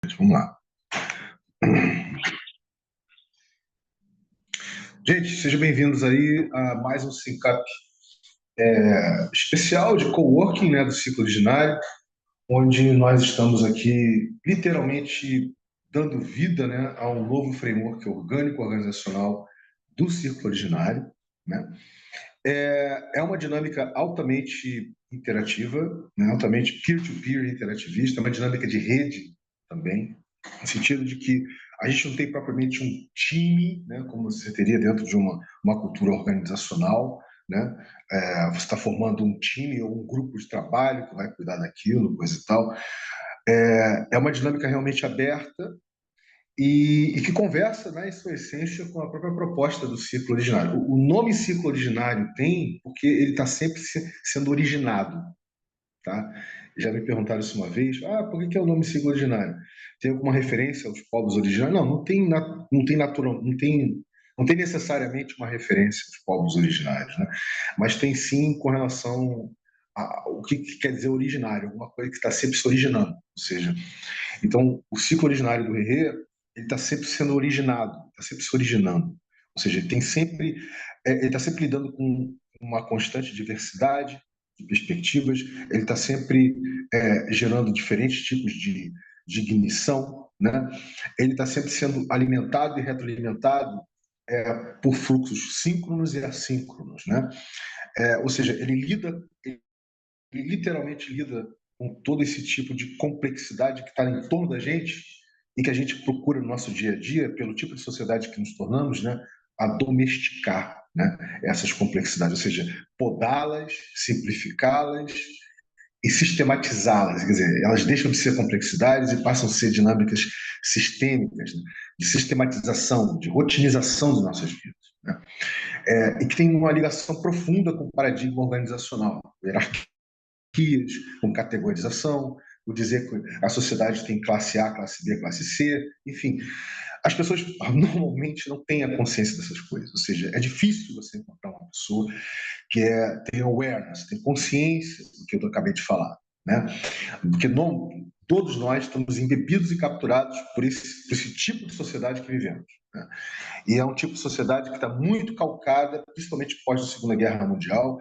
Vamos lá. Gente, sejam bem-vindos aí a mais um Syncap especial de coworking, né, do Ciclo Ordinário, onde nós estamos aqui literalmente dando vida, né, a um novo framework orgânico organizacional do Círculo Ordinário, né? É uma dinâmica altamente interativa, né, altamente peer-to-peer interativista, uma dinâmica de rede também, no sentido de que a gente não tem propriamente um time, né, como você teria dentro de uma cultura organizacional, né? Você está formando um time ou um grupo de trabalho que vai cuidar daquilo, coisa e tal. É uma dinâmica realmente aberta e que conversa, né, em sua essência, com a própria proposta do ciclo originário. O nome ciclo originário tem porque ele está sempre sendo originado, tá? Já me perguntaram isso uma vez. Por que é o nome ciclo originário? Tem alguma referência aos povos originários? Não, não tem natural, não tem necessariamente uma referência aos povos originários, né? Mas tem sim com relação ao que quer dizer originário, alguma coisa que está sempre se originando. Ou seja, então o ciclo originário do Rerê, ele está sempre sendo originado, está sempre se originando. Ou seja, ele está sempre lidando com uma constante diversidade de perspectivas, ele está sempre gerando diferentes tipos de ignição, né? Ele está sempre sendo alimentado e retroalimentado por fluxos síncronos e assíncronos, né? Ou seja, ele literalmente lida com todo esse tipo de complexidade que está em torno da gente e que a gente procura no nosso dia a dia, pelo tipo de sociedade que nos tornamos, né, a domesticar, né, essas complexidades, ou seja, podá-las, simplificá-las e sistematizá-las. Quer dizer, elas deixam de ser complexidades e passam a ser dinâmicas sistêmicas, né, de sistematização, de rotinização de nossas vidas, né? E que tem uma ligação profunda com o paradigma organizacional, hierarquias, com categorização, o dizer que a sociedade tem classe A, classe B, classe C, enfim. As pessoas normalmente não têm a consciência dessas coisas, ou seja, é difícil você encontrar uma pessoa que tem awareness, tem consciência do que eu acabei de falar, né? Porque não, todos nós estamos embebidos e capturados por esse tipo de sociedade que vivemos, né? E é um tipo de sociedade que está muito calcada, principalmente pós a Segunda Guerra Mundial,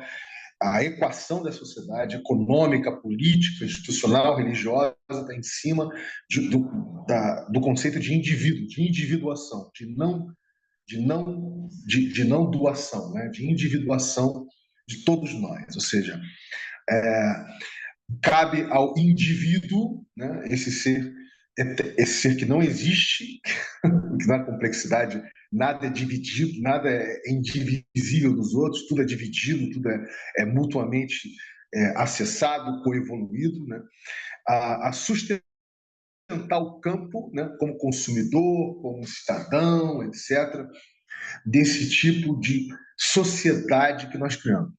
a equação da sociedade econômica, política, institucional, religiosa está em cima do conceito de indivíduo, de individuação, de não doação, né? De individuação de todos nós. Ou seja, é, cabe ao indivíduo, né, esse ser que não existe, que na complexidade nada é dividido, nada é indivisível dos outros, tudo é dividido, tudo é mutuamente acessado, coevoluído, né? A sustentar o campo, né, como consumidor, como cidadão, etc., desse tipo de sociedade que nós criamos.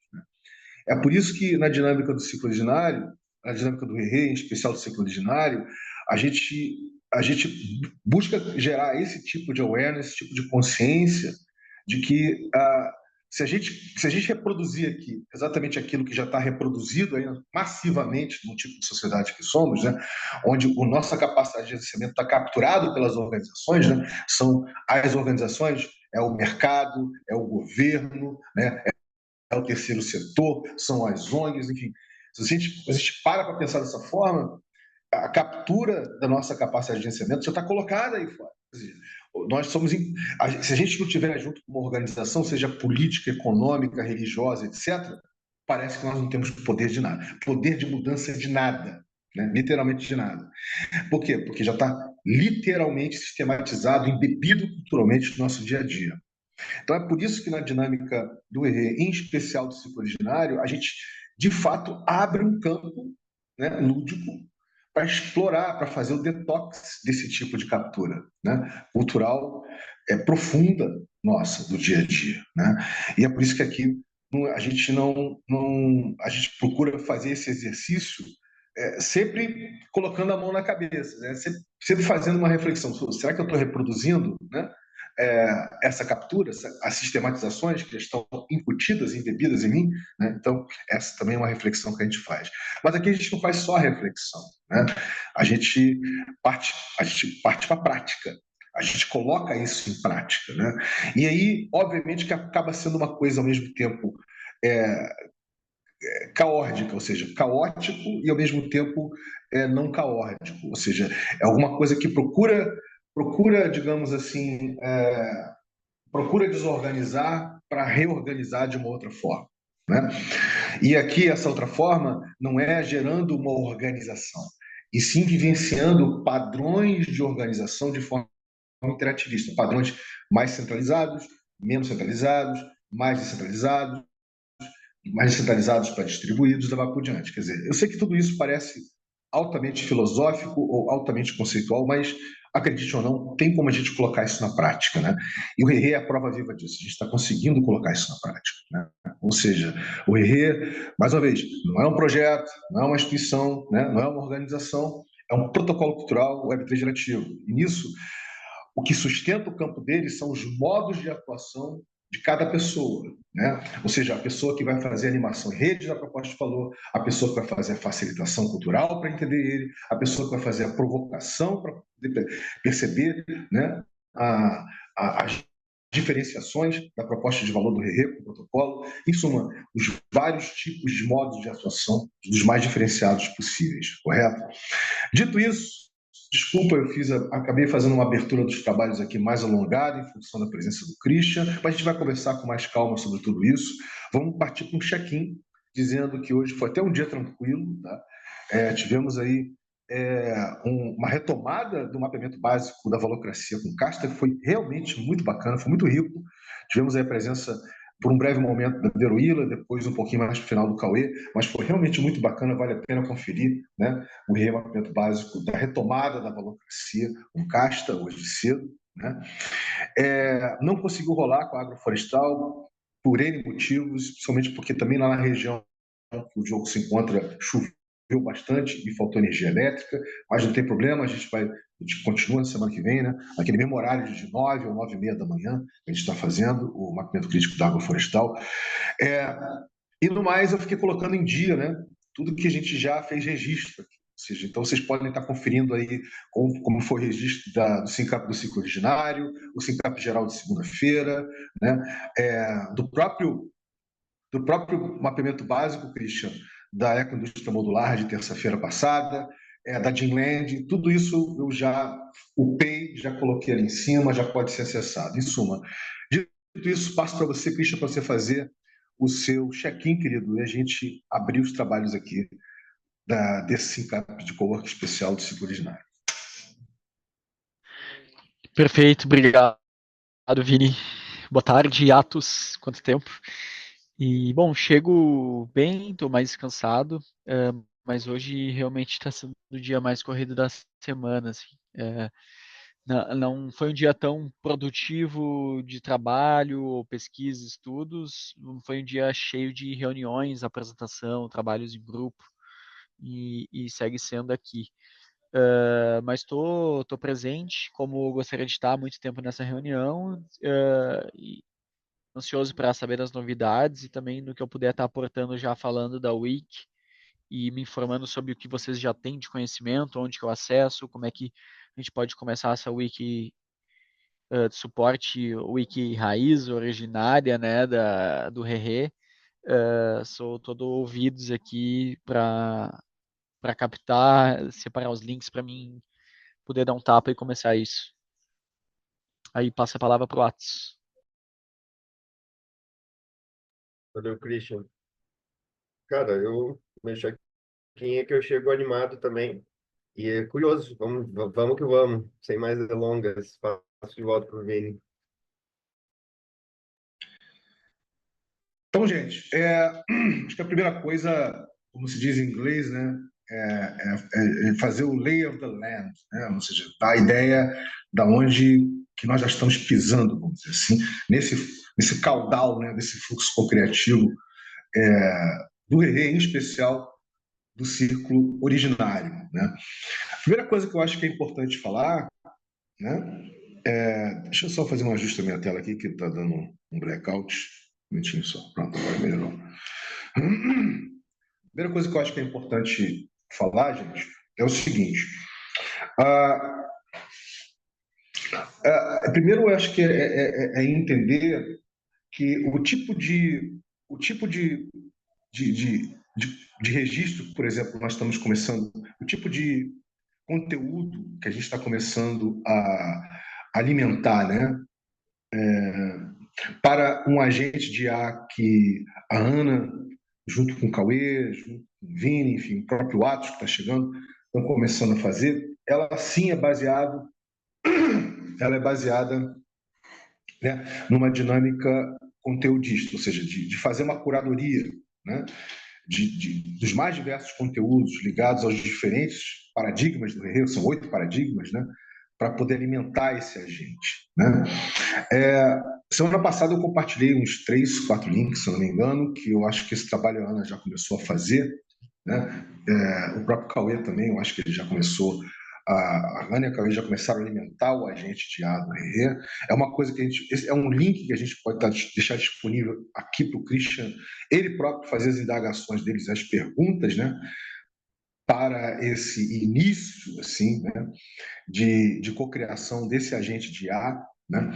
É por isso que na dinâmica do ciclo originário, na dinâmica do Rerê, em especial do ciclo originário, a gente busca gerar esse tipo de awareness, esse tipo de consciência de que se a gente reproduzir aqui exatamente aquilo que já está reproduzido aí massivamente no tipo de sociedade que somos, né, onde a nossa capacidade de gerenciamento está capturado pelas organizações, né, são as organizações, é o mercado, é o governo, né, é o terceiro setor, são as ONGs, enfim. Se a gente para pensar dessa forma, a captura da nossa capacidade de gerenciamento já está colocada aí fora. Nós somos, se a gente não tiver junto com uma organização, seja política, econômica, religiosa, etc., parece que nós não temos poder de nada, poder de mudança de nada, né? Literalmente de nada. Por quê? Porque já está literalmente sistematizado, embebido culturalmente no nosso dia a dia. Então é por isso que na dinâmica do ERE, em especial do ciclo originário, a gente de fato abre um campo, né, lúdico para explorar, para fazer o detox desse tipo de captura, né, cultural profunda nossa do dia a dia, né? E é por isso que aqui a gente a gente procura fazer esse exercício sempre colocando a mão na cabeça, né? Sempre fazendo uma reflexão: será que eu estou reproduzindo, né, essa captura, as sistematizações que estão incutidas, embebidas em mim, né? Então, essa também é uma reflexão que a gente faz. Mas aqui a gente não faz só reflexão, né? A gente parte para a prática. A gente coloca isso em prática, né? E aí, obviamente, que acaba sendo uma coisa ao mesmo tempo é, caórdica, ou seja, caótico e ao mesmo tempo não caórdico, ou seja, é alguma coisa que procura, digamos assim, procura desorganizar para reorganizar de uma outra forma, né? E aqui essa outra forma não é gerando uma organização, e sim vivenciando padrões de organização de forma interativista, padrões mais centralizados, menos centralizados, mais descentralizados, mais descentralizados para distribuídos, levar por diante. Quer dizer, eu sei que tudo isso parece altamente filosófico ou altamente conceitual, mas acredite ou não, tem como a gente colocar isso na prática, né? E o Rerê é a prova viva disso. A gente está conseguindo colocar isso na prática, né? Ou seja, o Rerê, mais uma vez, não é um projeto, não é uma instituição, né? Não é uma organização, é um protocolo cultural Web3 gerativo. E nisso, o que sustenta o campo dele são os modos de atuação de cada pessoa, né? Ou seja, a pessoa que vai fazer a animação em rede da proposta de valor, a pessoa que vai fazer a facilitação cultural para entender ele, a pessoa que vai fazer a provocação para perceber, né, as diferenciações da proposta de valor do RE com o protocolo, em suma, os vários tipos de modos de atuação dos mais diferenciados possíveis, correto? Dito isso, desculpa, acabei fazendo uma abertura dos trabalhos aqui mais alongada em função da presença do Christian, mas a gente vai conversar com mais calma sobre tudo isso. Vamos partir para um check-in, dizendo que hoje foi até um dia tranquilo, tá? Tivemos aí uma retomada do mapeamento básico da valocracia com Casta, que foi realmente muito bacana, foi muito rico. Tivemos aí a presença por um breve momento da Deruíla, depois um pouquinho mais para o final do Cauê, mas foi realmente muito bacana, vale a pena conferir, né, o remapeamento básico da retomada da valocracia com Casta, hoje cedo. Né? Não conseguiu rolar com a agroflorestal por N motivos, principalmente porque também lá na região que o jogo se encontra, choveu bastante e faltou energia elétrica, mas não tem problema, a gente continua na semana que vem, né? Aquele mesmo horário de 9 ou 9h30 da manhã, a gente está fazendo o mapeamento crítico da água florestal. E no mais, eu fiquei colocando em dia, né? Tudo que a gente já fez registro. Ou seja, então vocês podem estar conferindo aí como foi o registro do SINCAP do ciclo originário, o SINCAP geral de segunda-feira, né? Do próprio mapeamento básico, Christian, da Ecoindústria Modular de terça-feira passada, da Jinland, tudo isso eu já upei, já coloquei ali em cima, já pode ser acessado. Em suma, dito isso, passo para você, Christian, para você fazer o seu check-in, querido, e a gente abrir os trabalhos aqui desse SINCAP de cowork especial do ciclo originário. Perfeito, obrigado, Vini. Boa tarde, Atos, quanto tempo? E, bom, chego bem, estou mais descansado, mas hoje realmente está sendo o dia mais corrido da semana, assim. Não foi um dia tão produtivo de trabalho, ou pesquisa, estudos, não foi um dia cheio de reuniões, apresentação, trabalhos em grupo, e segue sendo aqui. Mas estou presente, como gostaria de estar há muito tempo nessa reunião, e ansioso para saber das novidades e também no que eu puder estar aportando já falando da Wiki e me informando sobre o que vocês já têm de conhecimento, onde que eu acesso, como é que a gente pode começar essa Wiki de suporte, Wiki raiz, originária, né, do Rerê. Sou todo ouvidos aqui para captar, separar os links para mim poder dar um tapa e começar isso. Aí passa a palavra para o Atos. Valeu, Christian. Cara, mexo aqui é que eu chego animado também. E é curioso, vamos que vamos, sem mais delongas. Passo de volta para o Vini. Então, gente, acho que a primeira coisa, como se diz em inglês, né, é fazer o lay of the land, né, ou seja, dar a ideia da onde que nós já estamos pisando, vamos dizer assim, nesse caudal, né, desse fluxo co-criativo do Rerê, em especial do círculo originário. Né? A primeira coisa que eu acho que é importante falar, né, Deixa eu só fazer um ajuste na minha tela aqui, que está dando um blackout. Um minutinho só. Pronto, agora melhorou. Primeira coisa que eu acho que é importante falar, gente, é o seguinte. Ah, primeiro, eu acho que é entender que o tipo de registro, por exemplo, nós estamos começando, o tipo de conteúdo que a gente está começando a alimentar, né? Para um agente de IA que a Ana, junto com o Cauê, junto com o Vini, enfim, o próprio Atos que está chegando, estão começando a fazer, ela sim é baseada, né, numa dinâmica conteudista, ou seja, de fazer uma curadoria, né, dos mais diversos conteúdos ligados aos diferentes paradigmas do Herrera, são 8 paradigmas, né, para poder alimentar esse agente. Né? Semana passada eu compartilhei uns 3, 4 links, se eu não me engano, que eu acho que esse trabalho a Ana já começou a fazer. Né? O próprio Cauê também, eu acho que ele já começou, a Ana e a Cauê já começaram a alimentar o agente de IA do Herrera. É uma coisa que esse é um link que a gente pode deixar disponível aqui para o Christian, ele próprio fazer as indagações deles, as perguntas, né? Para esse início, assim, né? de cocriação desse agente de IA, né,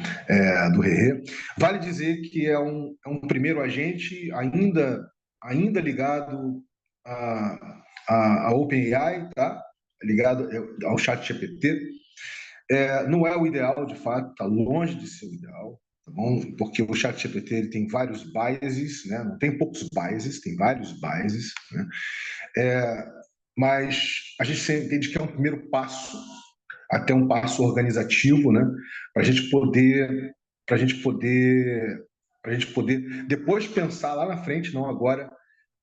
do Herrera. Vale dizer que é um primeiro agente ainda ligado à OpenAI, tá? Ligado ao ChatGPT. Não é o ideal, de fato, está longe de ser o ideal, tá bom? Porque o ChatGPT ele tem vários biases, né? Não tem poucos biases, tem vários biases, né? Mas a gente sempre entende que é um primeiro passo, até um passo organizativo, né? Para a gente poder, para a gente poder, para a gente poder depois pensar lá na frente, não agora,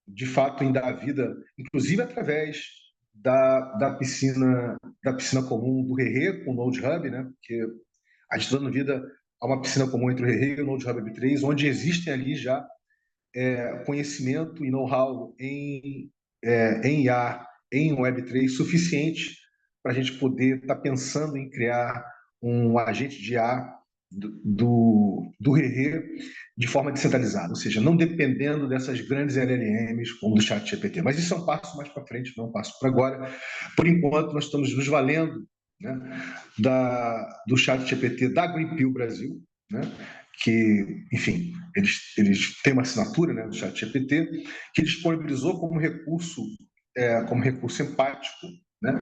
de fato em dar vida, inclusive através da piscina comum do Herrera com o Node Hub, né? Porque a gente está dando vida a uma piscina comum entre o Herrera e o Node Hub B3, onde existem ali já conhecimento e know-how em IA, em Web3 suficiente para a gente poder estar pensando em criar um agente de IA do Herrera de forma descentralizada, ou seja, não dependendo dessas grandes LLMs como do ChatGPT. Mas isso é um passo mais para frente, não é um passo para agora. Por enquanto, nós estamos nos valendo, né, do ChatGPT da Greenpeace Brasil, né, que, enfim, eles têm uma assinatura, né, do ChatGPT, que disponibilizou como recurso empático, né,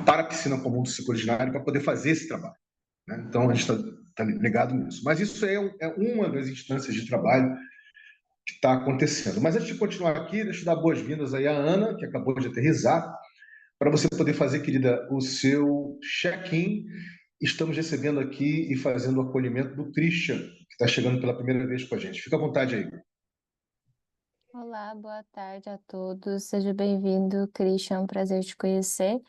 para a piscina comum do ciclo ordinário para poder fazer esse trabalho. Né? Então, a gente está ligado nisso. Mas isso é uma das instâncias de trabalho que está acontecendo. Mas antes de continuar aqui, deixa eu dar boas-vindas aí à Ana, que acabou de aterrissar, para você poder fazer, querida, o seu check-in. Estamos recebendo aqui e fazendo o acolhimento do Christian, que está chegando pela primeira vez com a gente. Fica à vontade aí. Olá, boa tarde a todos. Seja bem-vindo, Christian. É um prazer te conhecer.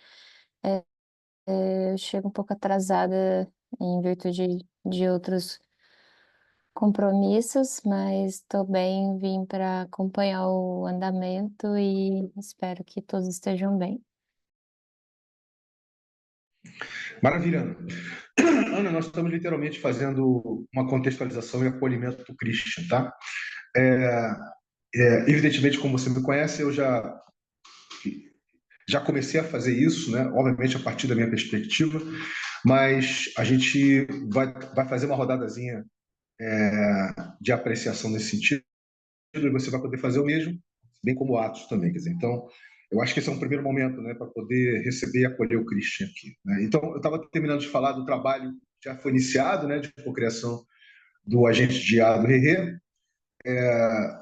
Eu chego um pouco atrasada em virtude de outros compromissos, mas estou bem, vim para acompanhar o andamento e espero que todos estejam bem. Maravilha, Ana. Ana, nós estamos literalmente fazendo uma contextualização e acolhimento do Christian, tá? Evidentemente, como você me conhece, eu já comecei a fazer isso, né? Obviamente a partir da minha perspectiva, mas a gente vai fazer uma rodadazinha de apreciação nesse sentido e você vai poder fazer o mesmo, bem como o Atos também. Quer dizer, então, eu acho que esse é um primeiro momento, né, para poder receber e acolher o Christian aqui. Né? Então, eu estava terminando de falar do trabalho que já foi iniciado, né, de cocriação do agente de IA do Herrera,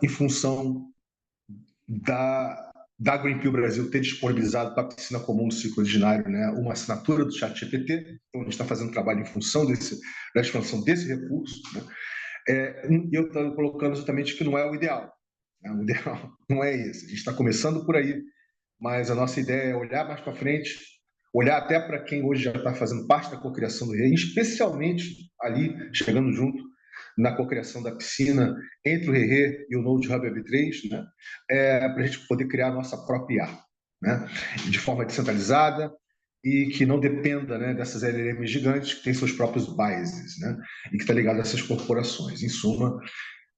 em função da Greenpeace Brasil ter disponibilizado para a piscina comum do ciclo ordinário, né, uma assinatura do ChatGPT. Então, a gente está fazendo um trabalho em função da expansão desse recurso. Né? E eu estou colocando justamente que não é o ideal. Né? O ideal não é esse. A gente está começando por aí, mas a nossa ideia é olhar mais para frente, olhar até para quem hoje já está fazendo parte da cocriação do rei, especialmente ali, chegando junto na cocriação da piscina entre o Herrera e o Node Hub Web3, né? Para a gente poder criar a nossa própria IA, né? De forma descentralizada e que não dependa, né, dessas LLMs gigantes que têm seus próprios biases, né, e que está ligado a essas corporações. Em suma,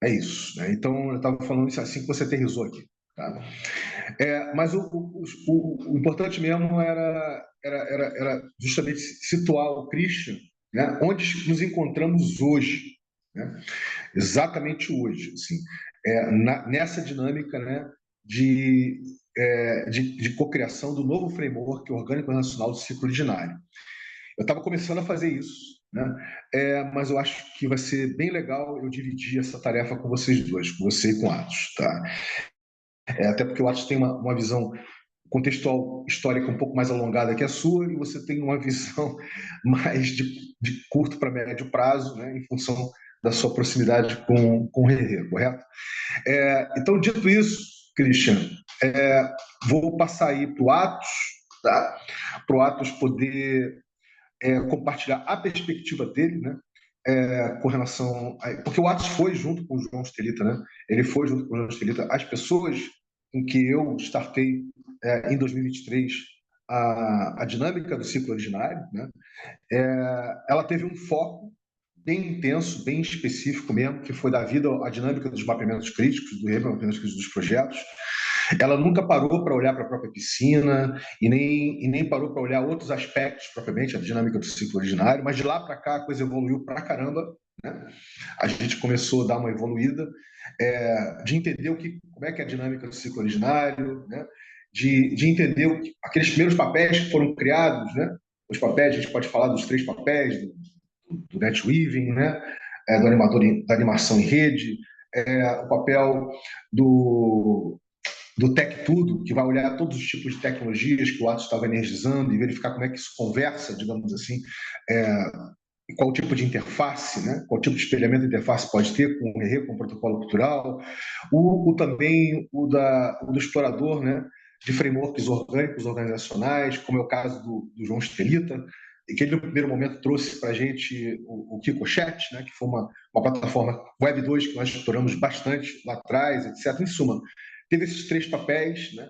é isso, né? Então, eu estava falando isso assim que você aterrissou aqui. Tá? Mas o importante mesmo era justamente situar o Christian, né, onde nos encontramos hoje, né? Exatamente hoje, assim, nessa dinâmica, né, de cocriação do novo framework orgânico nacional do ciclo ordinário. Eu estava começando a fazer isso, né? Mas eu acho que vai ser bem legal eu dividir essa tarefa com vocês dois, com você e com o Atos, tá? Até porque o Atos tem uma visão contextual histórica um pouco mais alongada que a sua e você tem uma visão mais de curto para médio prazo, né, em função da sua proximidade com o Rerê, correto? Então, dito isso, Christian, vou passar aí para o Atos, tá? Para o Atos poder compartilhar a perspectiva dele, né? Com relação porque o Atos foi junto com o João Stelita, né? Ele foi junto com o João Stelita. As pessoas com que eu startei em 2023 a dinâmica do ciclo originário, né? Ela teve um foco bem intenso, bem específico mesmo, que foi da vida à dinâmica dos mapeamentos críticos, do mapeamentos críticos dos projetos. Ela nunca parou para olhar para a própria piscina e nem parou para olhar outros aspectos, propriamente, a dinâmica do ciclo originário, mas de lá para cá a coisa evoluiu para caramba, né? A gente começou a dar uma evoluída, de entender como é que é a dinâmica do ciclo originário, né? De entender aqueles primeiros papéis que foram criados, né? Os papéis, a gente pode falar dos 3 papéis, do NetWeaving, né? Do animador, da animação em rede, o papel do Tech Tudo, que vai olhar todos os tipos de tecnologias que o Atos estava energizando e verificar como é que isso conversa, digamos assim, qual tipo de interface, né? Qual tipo de espelhamento de interface pode ter com o RE, com o protocolo cultural, também do explorador, né? De frameworks orgânicos organizacionais, como é o caso do João Stelita, e que ele, no primeiro momento, trouxe para a gente o KikoChat, né? Que foi uma plataforma Web 2 que nós exploramos bastante lá atrás, etc. Em suma, teve esses 3 papéis, né?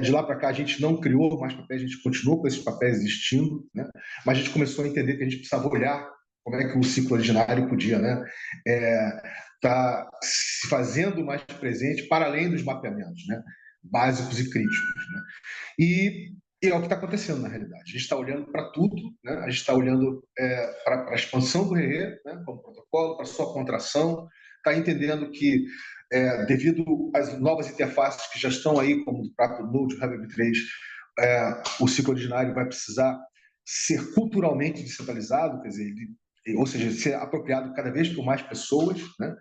De lá para cá a gente não criou mais papéis, a gente continuou com esses papéis existindo, né? Mas a gente começou a entender que a gente precisava olhar como é que o ciclo originário podia, né, tá se fazendo mais presente para além dos mapeamentos, né, básicos e críticos, né? E é o que está acontecendo na realidade. A gente está olhando para tudo, né? A gente está olhando para a expansão do RE, né, como protocolo, para a sua contração, está entendendo que devido às novas interfaces que já estão aí, como o próprio Node, o Web3, o ciclo originário vai precisar ser culturalmente descentralizado, quer dizer, ou seja, ser apropriado cada vez por mais pessoas, né,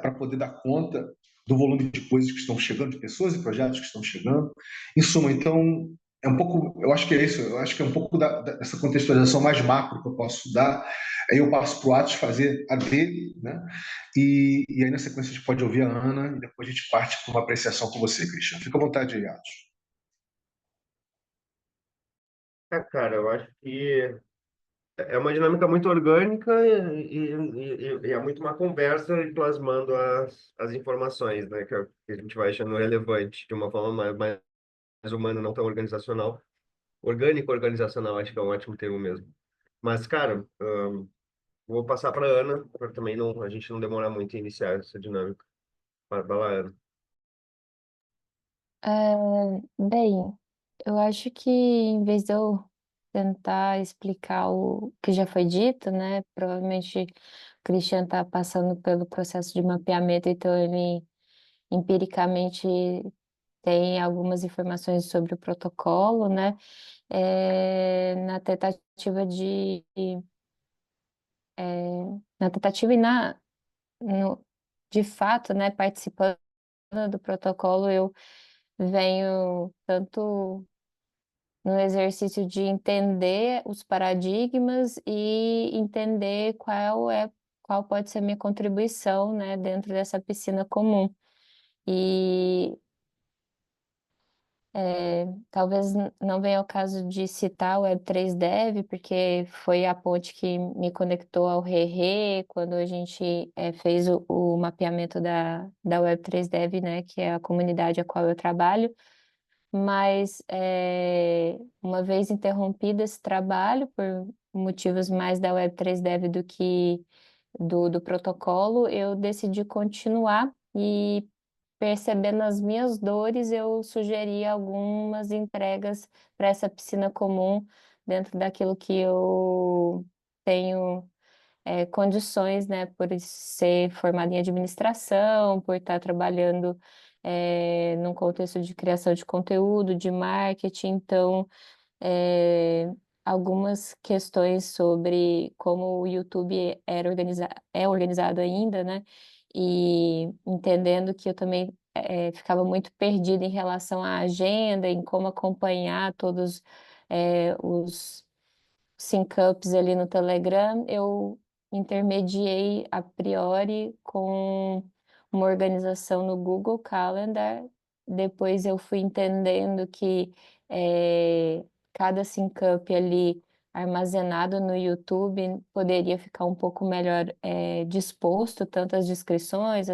para poder dar conta do volume de coisas que estão chegando, de pessoas e projetos que estão chegando. Em suma, então, é um pouco, eu acho que é isso, eu acho que é um pouco dessa contextualização mais macro que eu posso dar. Aí eu passo para o Atos fazer a dele, né? E aí na sequência a gente pode ouvir a Ana e depois a gente parte para uma apreciação com você, Cristiano. Fica à vontade aí, Atos. Cara, eu acho que é uma dinâmica muito orgânica e é muito uma conversa e plasmando as informações, né? Que, que a gente vai achando relevante de uma forma mais humana, não tão organizacional. Orgânico, organizacional, acho que é um ótimo termo mesmo. Mas, cara, vou passar para Ana, para também não, a gente não demorar muito em iniciar essa dinâmica. Vai lá, Ana. Bem, eu acho que em vez de eu tentar explicar o que já foi dito, né? Provavelmente o Christian está passando pelo processo de mapeamento, então ele empiricamente tem algumas informações sobre o protocolo, né? Na tentativa na tentativa e de fato, né, participando do protocolo, eu venho tanto no exercício de entender os paradigmas e entender qual pode ser a minha contribuição, né, dentro dessa piscina comum. E talvez não venha ao caso de citar o Web3 Dev, porque foi a ponte que me conectou ao Rerê quando a gente fez o mapeamento da Web3 Dev, né, que é a comunidade a qual eu trabalho. mas uma vez interrompido esse trabalho, por motivos mais da Web3 Dev do que do protocolo, eu decidi continuar e, percebendo as minhas dores, eu sugeri algumas entregas para essa piscina comum dentro daquilo que eu tenho condições, né, por ser formada em administração, por estar trabalhando num contexto de criação de conteúdo, de marketing, então eh, algumas questões sobre como o YouTube é organizado ainda, né? E entendendo que eu também ficava muito perdida em relação à agenda, em como acompanhar todos os sync-ups ali no Telegram, eu intermediei a priori com uma organização no Google Calendar. Depois eu fui entendendo que cada sync-up ali armazenado no YouTube poderia ficar um pouco melhor disposto, tanto as descrições,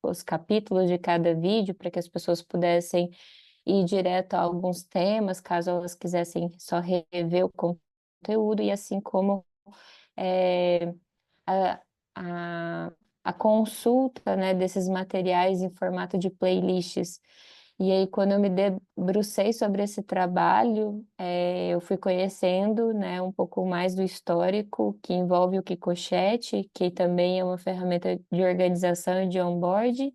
os capítulos de cada vídeo, para que as pessoas pudessem ir direto a alguns temas, caso elas quisessem só rever o conteúdo, e assim como eh, a, a, a consulta, né, desses materiais em formato de playlists. E aí, quando eu me debrucei sobre esse trabalho, eu fui conhecendo, né, um pouco mais do histórico que envolve o Kikochete, que também é uma ferramenta de organização e de onboard,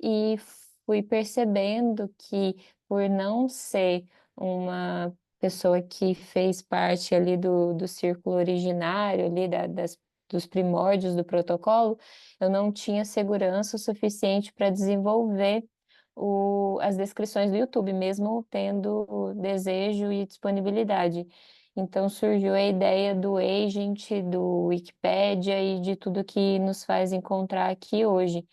e fui percebendo que, por não ser uma pessoa que fez parte ali do círculo originário, ali dos primórdios do protocolo, eu não tinha segurança o suficiente para desenvolver as descrições do YouTube, mesmo tendo desejo e disponibilidade. Então surgiu a ideia do agent, do Wikipedia e de tudo que nos faz encontrar aqui hoje.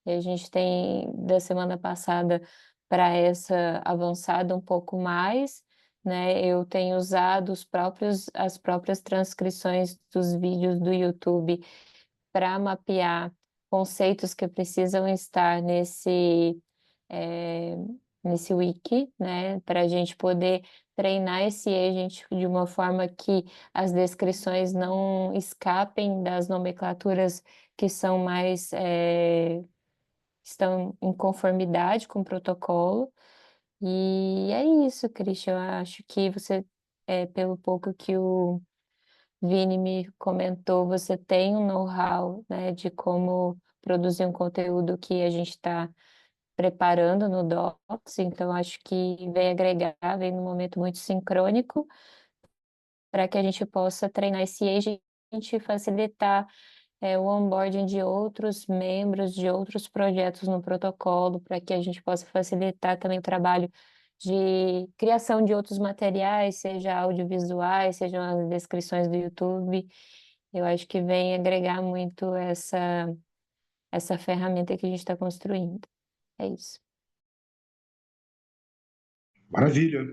E a gente tem, da semana passada para essa, avançado um pouco mais, né? Eu tenho usado as próprias transcrições dos vídeos do YouTube para mapear conceitos que precisam estar eh, nesse wiki, né? Para a gente poder treinar esse agent de uma forma que as descrições não escapem das nomenclaturas que são mais estão em conformidade com o protocolo. E é isso, Christian. Eu acho que você, pelo pouco que o Vini me comentou, você tem um know-how, né, de como produzir um conteúdo que a gente está preparando no Docs, então acho que vem agregar, vem num momento muito sincrônico, para que a gente possa treinar esse agent e facilitar o onboarding de outros membros de outros projetos no protocolo, para que a gente possa facilitar também o trabalho de criação de outros materiais, seja audiovisuais, sejam as descrições do YouTube. Eu acho que vem agregar muito essa ferramenta que a gente está construindo. É isso. Maravilha.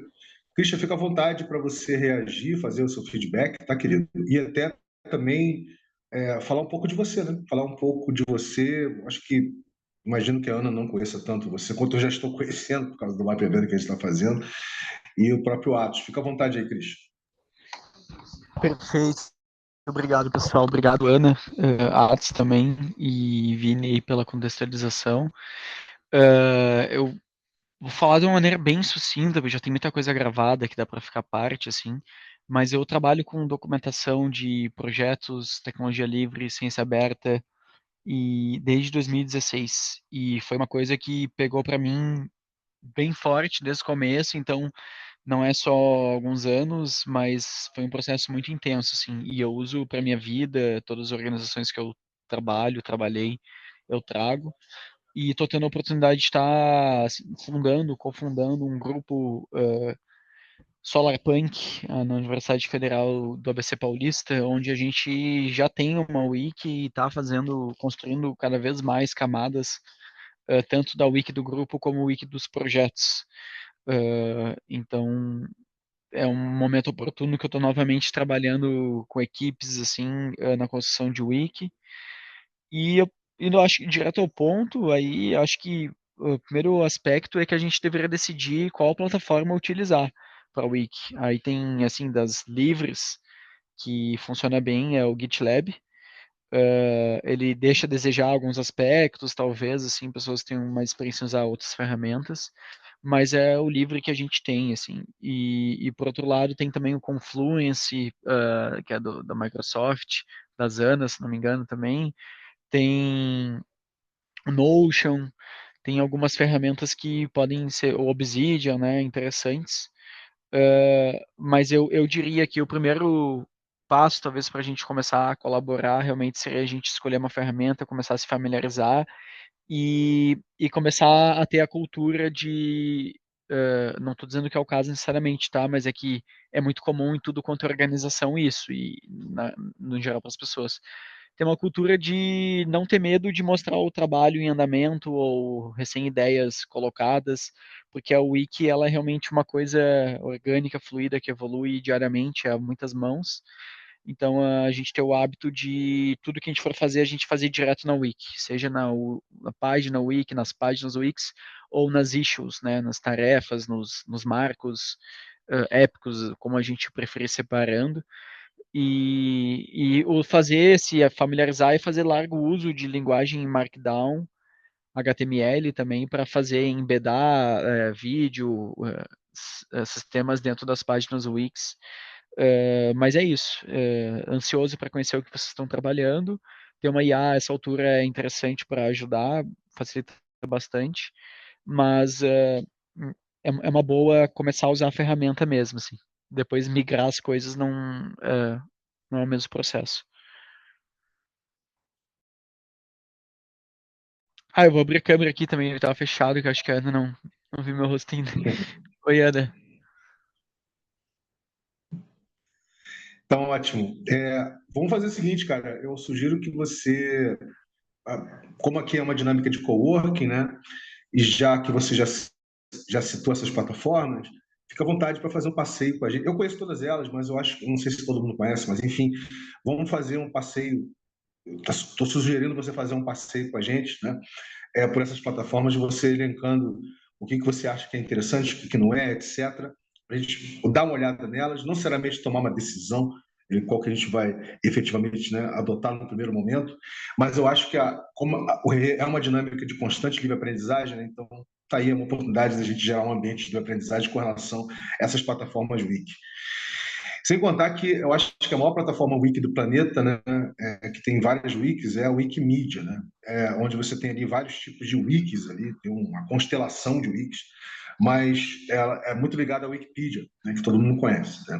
Christian, fica à vontade para você reagir, fazer o seu feedback, tá, querido? E até também falar um pouco de você, né? Falar um pouco de você. Acho que, imagino que a Ana não conheça tanto você, quanto eu já estou conhecendo, por causa do mapa evento que a gente está fazendo, e o próprio Atos. Fica à vontade aí, Christian. Perfeito. Obrigado, pessoal. Obrigado, Ana, Atos também e Vini aí pela contextualização. Eu vou falar de uma maneira bem sucinta, porque já tem muita coisa gravada que dá para ficar parte, assim, mas eu trabalho com documentação de projetos, tecnologia livre, ciência aberta, e desde 2016. E foi uma coisa que pegou para mim bem forte desde o começo, então não é só alguns anos, mas foi um processo muito intenso, assim, e eu uso para minha vida, todas as organizações que eu trabalhei, eu trago, e estou tendo a oportunidade de estar assim, cofundando um grupo Solarpunk na Universidade Federal do ABC Paulista, onde a gente já tem uma wiki e está construindo cada vez mais camadas, tanto da wiki do grupo como wiki dos projetos. Então, é um momento oportuno que eu estou novamente trabalhando com equipes assim na construção de wiki. E eu indo acho que direto ao ponto, aí acho que o primeiro aspecto é que a gente deveria decidir qual plataforma utilizar para o Wiki. Aí tem, assim, das livres, que funciona bem, é o GitLab. Ele deixa a desejar alguns aspectos, talvez, assim, pessoas tenham mais experiência em usar outras ferramentas, mas é o livre que a gente tem, assim. E por outro lado, tem também o Confluence, que é da Microsoft, da Zana, se não me engano, também. Tem o Notion, tem algumas ferramentas que podem ser, o Obsidian, né, interessantes. Mas eu diria que o primeiro passo, talvez, para a gente começar a colaborar, realmente seria a gente escolher uma ferramenta, começar a se familiarizar e começar a ter a cultura de. Não estou dizendo que é o caso necessariamente, tá? Mas é que é muito comum em tudo quanto é organização isso, e no geral para as pessoas. Ter uma cultura de não ter medo de mostrar o trabalho em andamento ou recém-ideias colocadas, porque a Wiki ela é realmente uma coisa orgânica, fluida, que evolui diariamente a muitas mãos. Então a gente tem o hábito de tudo que a gente for fazer, a gente fazer direto na Wiki, seja na página Wiki, nas páginas Wikis, ou nas issues, né, nas tarefas, nos marcos épicos, como a gente preferir separando. E o fazer, se familiarizar e fazer largo uso de linguagem em Markdown, HTML também, para fazer, embedar vídeo, sistemas dentro das páginas Wix. Mas é isso. Ansioso para conhecer o que vocês estão trabalhando. Ter uma IA a essa altura é interessante para ajudar, facilita bastante. Mas é uma boa começar a usar a ferramenta mesmo, assim. Depois migrar as coisas não é o mesmo processo. Eu vou abrir a câmera aqui também, ele tava fechado, que eu acho que a Ana não viu meu rosto ainda. Oi, Ana. Então, ótimo. Vamos fazer o seguinte, cara. Eu sugiro que você, como aqui é uma dinâmica de coworking, né? E já que você já citou essas plataformas, fica à vontade para fazer um passeio com a gente. Eu conheço todas elas, mas eu acho, não sei se todo mundo conhece, mas enfim, vamos fazer um passeio. Estou sugerindo você fazer um passeio com a gente, né? Por essas plataformas, de você elencando o que você acha que é interessante, o que não é, etc. Para a gente dar uma olhada nelas, não necessariamente tomar uma decisão em qual que a gente vai efetivamente, né, adotar no primeiro momento, mas eu acho que é uma dinâmica de constante livre aprendizagem, né? Então está aí uma oportunidade de a gente gerar um ambiente de aprendizagem com relação a essas plataformas Wiki. Sem contar que eu acho que a maior plataforma wiki do planeta, né, que tem várias wikis, é a Wikimedia, né, onde você tem ali vários tipos de wikis, ali, tem uma constelação de wikis, mas ela é muito ligada à Wikipedia, né, que todo mundo conhece. Né?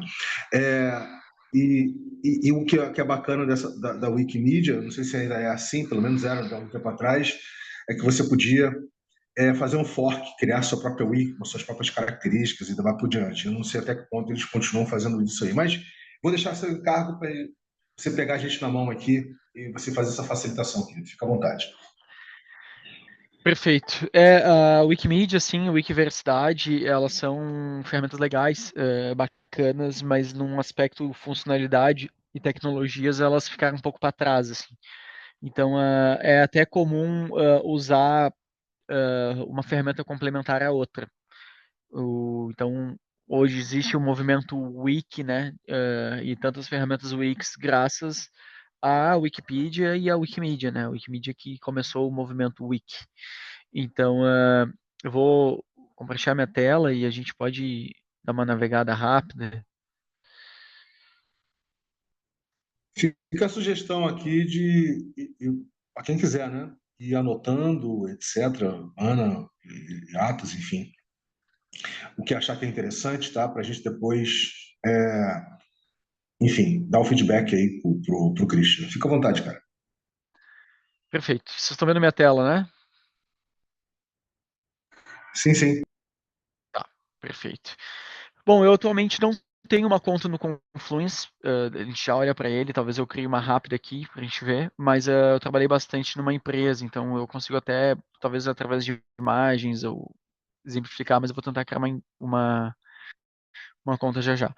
É, e o que é bacana da Wikimedia, não sei se ainda é assim, pelo menos era há um tempo atrás, é que você podia fazer um fork, criar sua própria wiki, com suas próprias características e daí por diante. Eu não sei até que ponto eles continuam fazendo isso aí, mas vou deixar seu encargo para você pegar a gente na mão aqui e você fazer essa facilitação, querido. Fica à vontade. Perfeito. A Wikimedia, sim, a Wikiversidade, elas são ferramentas legais, bacanas, mas num aspecto funcionalidade e tecnologias, elas ficaram um pouco para trás, assim. Então, é até comum usar uma ferramenta complementar à outra. Então, hoje existe o movimento Wiki, né? E tantas ferramentas Wikis graças à Wikipedia e à Wikimedia, né? A Wikimedia que começou o movimento Wiki. Então, eu vou compartilhar minha tela e a gente pode dar uma navegada rápida. Fica a sugestão aqui para quem quiser, né? Ir anotando, etc. Ana, e Atos, enfim. O que achar que é interessante, tá? Para a gente depois, enfim, dar o feedback aí pro Christian. Fica à vontade, cara. Perfeito. Vocês estão vendo minha tela, né? Sim, sim. Tá, perfeito. Bom, eu atualmente não tenho uma conta no Confluence, a gente já olha para ele, talvez eu crie uma rápida aqui para a gente ver, mas eu trabalhei bastante numa empresa, então eu consigo até, talvez através de imagens ou exemplificar, mas eu vou tentar criar uma conta já já.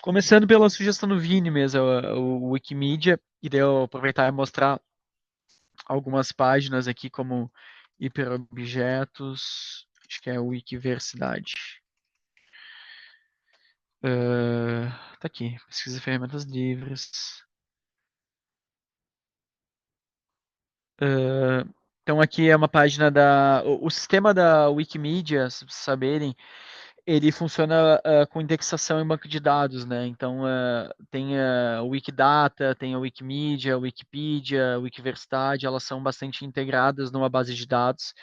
Começando pela sugestão do Vini mesmo, o Wikimedia, e daí eu aproveitar e mostrar algumas páginas aqui como hiperobjetos, acho que é Wikiversidade. Tá aqui, pesquisa de ferramentas livres. Então aqui é uma página o sistema da Wikimedia, se vocês saberem, ele funciona com indexação em banco de dados, né? Então tem a Wikidata, tem a Wikimedia, a Wikipedia, a Wikiversidade, elas são bastante integradas numa base de dados.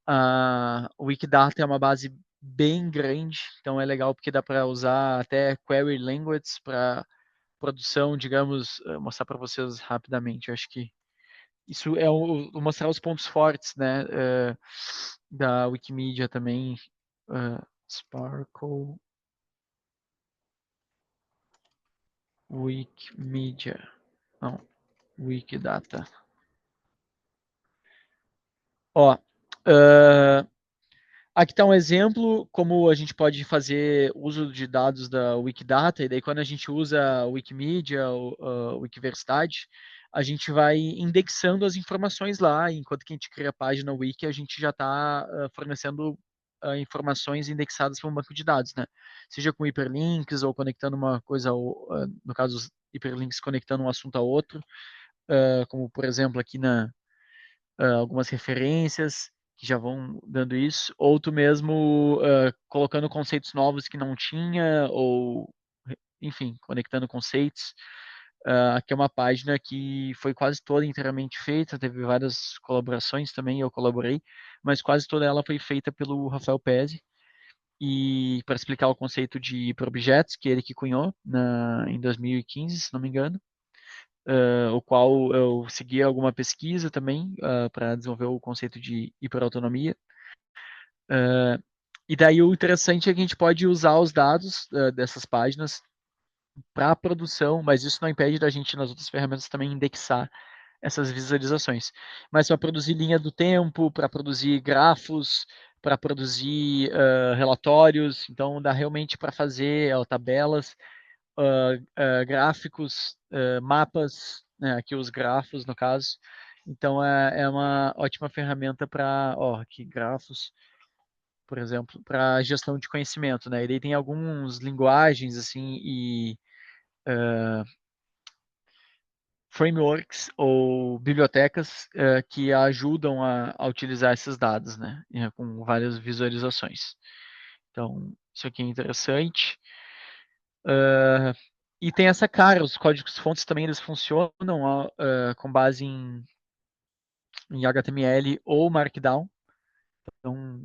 A Wikidata é uma base bem grande, então é legal porque dá para usar até query languages para produção, digamos, mostrar para vocês rapidamente. Eu acho que isso é mostrar os pontos fortes, né, da Wikimedia também. Sparkle, Wikimedia, não, Wikidata. Ó, aqui está um exemplo como a gente pode fazer uso de dados da Wikidata, e daí quando a gente usa a Wikimedia, a Wikiversidade, a gente vai indexando as informações lá, enquanto que a gente cria a página Wiki, a gente já está fornecendo informações indexadas para um banco de dados, né? Seja com hiperlinks ou conectando uma coisa, no caso, os hiperlinks conectando um assunto a outro, como por exemplo aqui algumas referências que já vão dando isso, ou tu mesmo colocando conceitos novos que não tinha, ou enfim, conectando conceitos. Aqui é uma página que foi quase toda inteiramente feita, teve várias colaborações também, eu colaborei, mas quase toda ela foi feita pelo Rafael Pezzi, e para explicar o conceito de hiperobjetos, que ele que cunhou em 2015, se não me engano, o qual eu segui alguma pesquisa também para desenvolver o conceito de hiperautonomia. E daí o interessante é que a gente pode usar os dados dessas páginas para a produção, mas isso não impede da gente nas outras ferramentas também indexar essas visualizações. Mas para produzir linha do tempo, para produzir grafos, para produzir relatórios, então dá realmente para fazer tabelas, gráficos, mapas, né, aqui os grafos no caso. Então é uma ótima ferramenta para, aqui grafos, por exemplo, para gestão de conhecimento, né? E daí tem algumas linguagens assim e frameworks ou bibliotecas que ajudam a utilizar esses dados, né? Com várias visualizações. Então, isso aqui é interessante. E tem essa cara, os códigos fontes também eles funcionam com base em HTML ou Markdown. Então,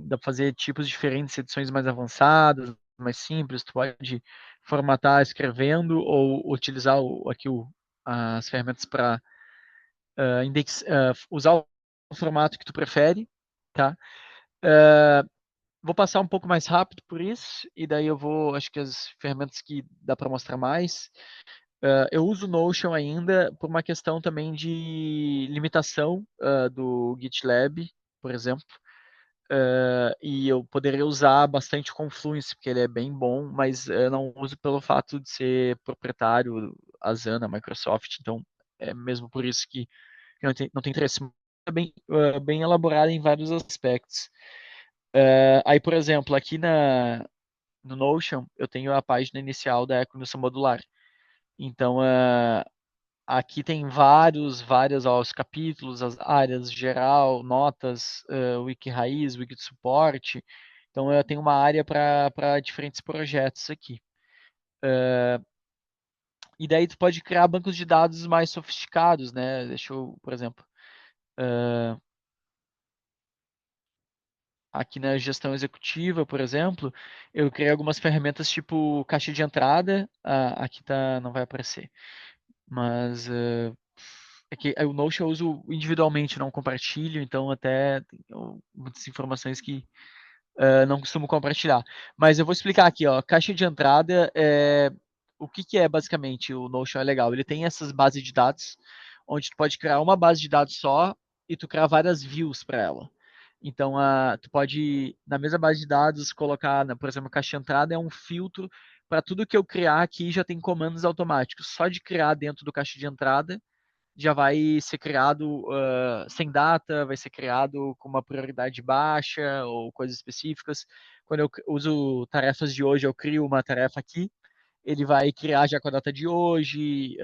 dá para fazer tipos diferentes, edições mais avançadas, mais simples. Tu pode formatar escrevendo ou utilizar as ferramentas para usar o formato que tu prefere, tá? Vou passar um pouco mais rápido por isso, e daí acho que as ferramentas que dá para mostrar mais. Eu uso o Notion ainda por uma questão também de limitação do GitLab, por exemplo. E eu poderia usar bastante o Confluence, porque ele é bem bom, mas eu não uso pelo fato de ser proprietário, Asana, Microsoft, então é mesmo por isso que não tem interesse. É bem elaborado em vários aspectos. Aí, por exemplo, aqui no Notion, eu tenho a página inicial da Equinus Modular. Então, aqui tem vários os capítulos, as áreas geral, notas, wiki raiz, wiki de suporte. Então, eu tenho uma área para diferentes projetos aqui. E daí tu pode criar bancos de dados mais sofisticados, né? Deixa eu, por exemplo, aqui na gestão executiva, por exemplo, eu criei algumas ferramentas tipo caixa de entrada. Aqui não vai aparecer. Mas é que o Notion eu uso individualmente, não compartilho, então até tenho muitas informações que não costumo compartilhar. Mas eu vou explicar aqui, ó, caixa de entrada, o que é basicamente o Notion é legal. Ele tem essas bases de dados, onde tu pode criar uma base de dados só e tu criar várias views para ela. Então, tu pode, na mesma base de dados, colocar, por exemplo, caixa de entrada é um filtro para tudo que eu criar aqui já tem comandos automáticos. Só de criar dentro do caixa de entrada, já vai ser criado sem data, vai ser criado com uma prioridade baixa ou coisas específicas. Quando eu uso tarefas de hoje, eu crio uma tarefa aqui, ele vai criar já com a data de hoje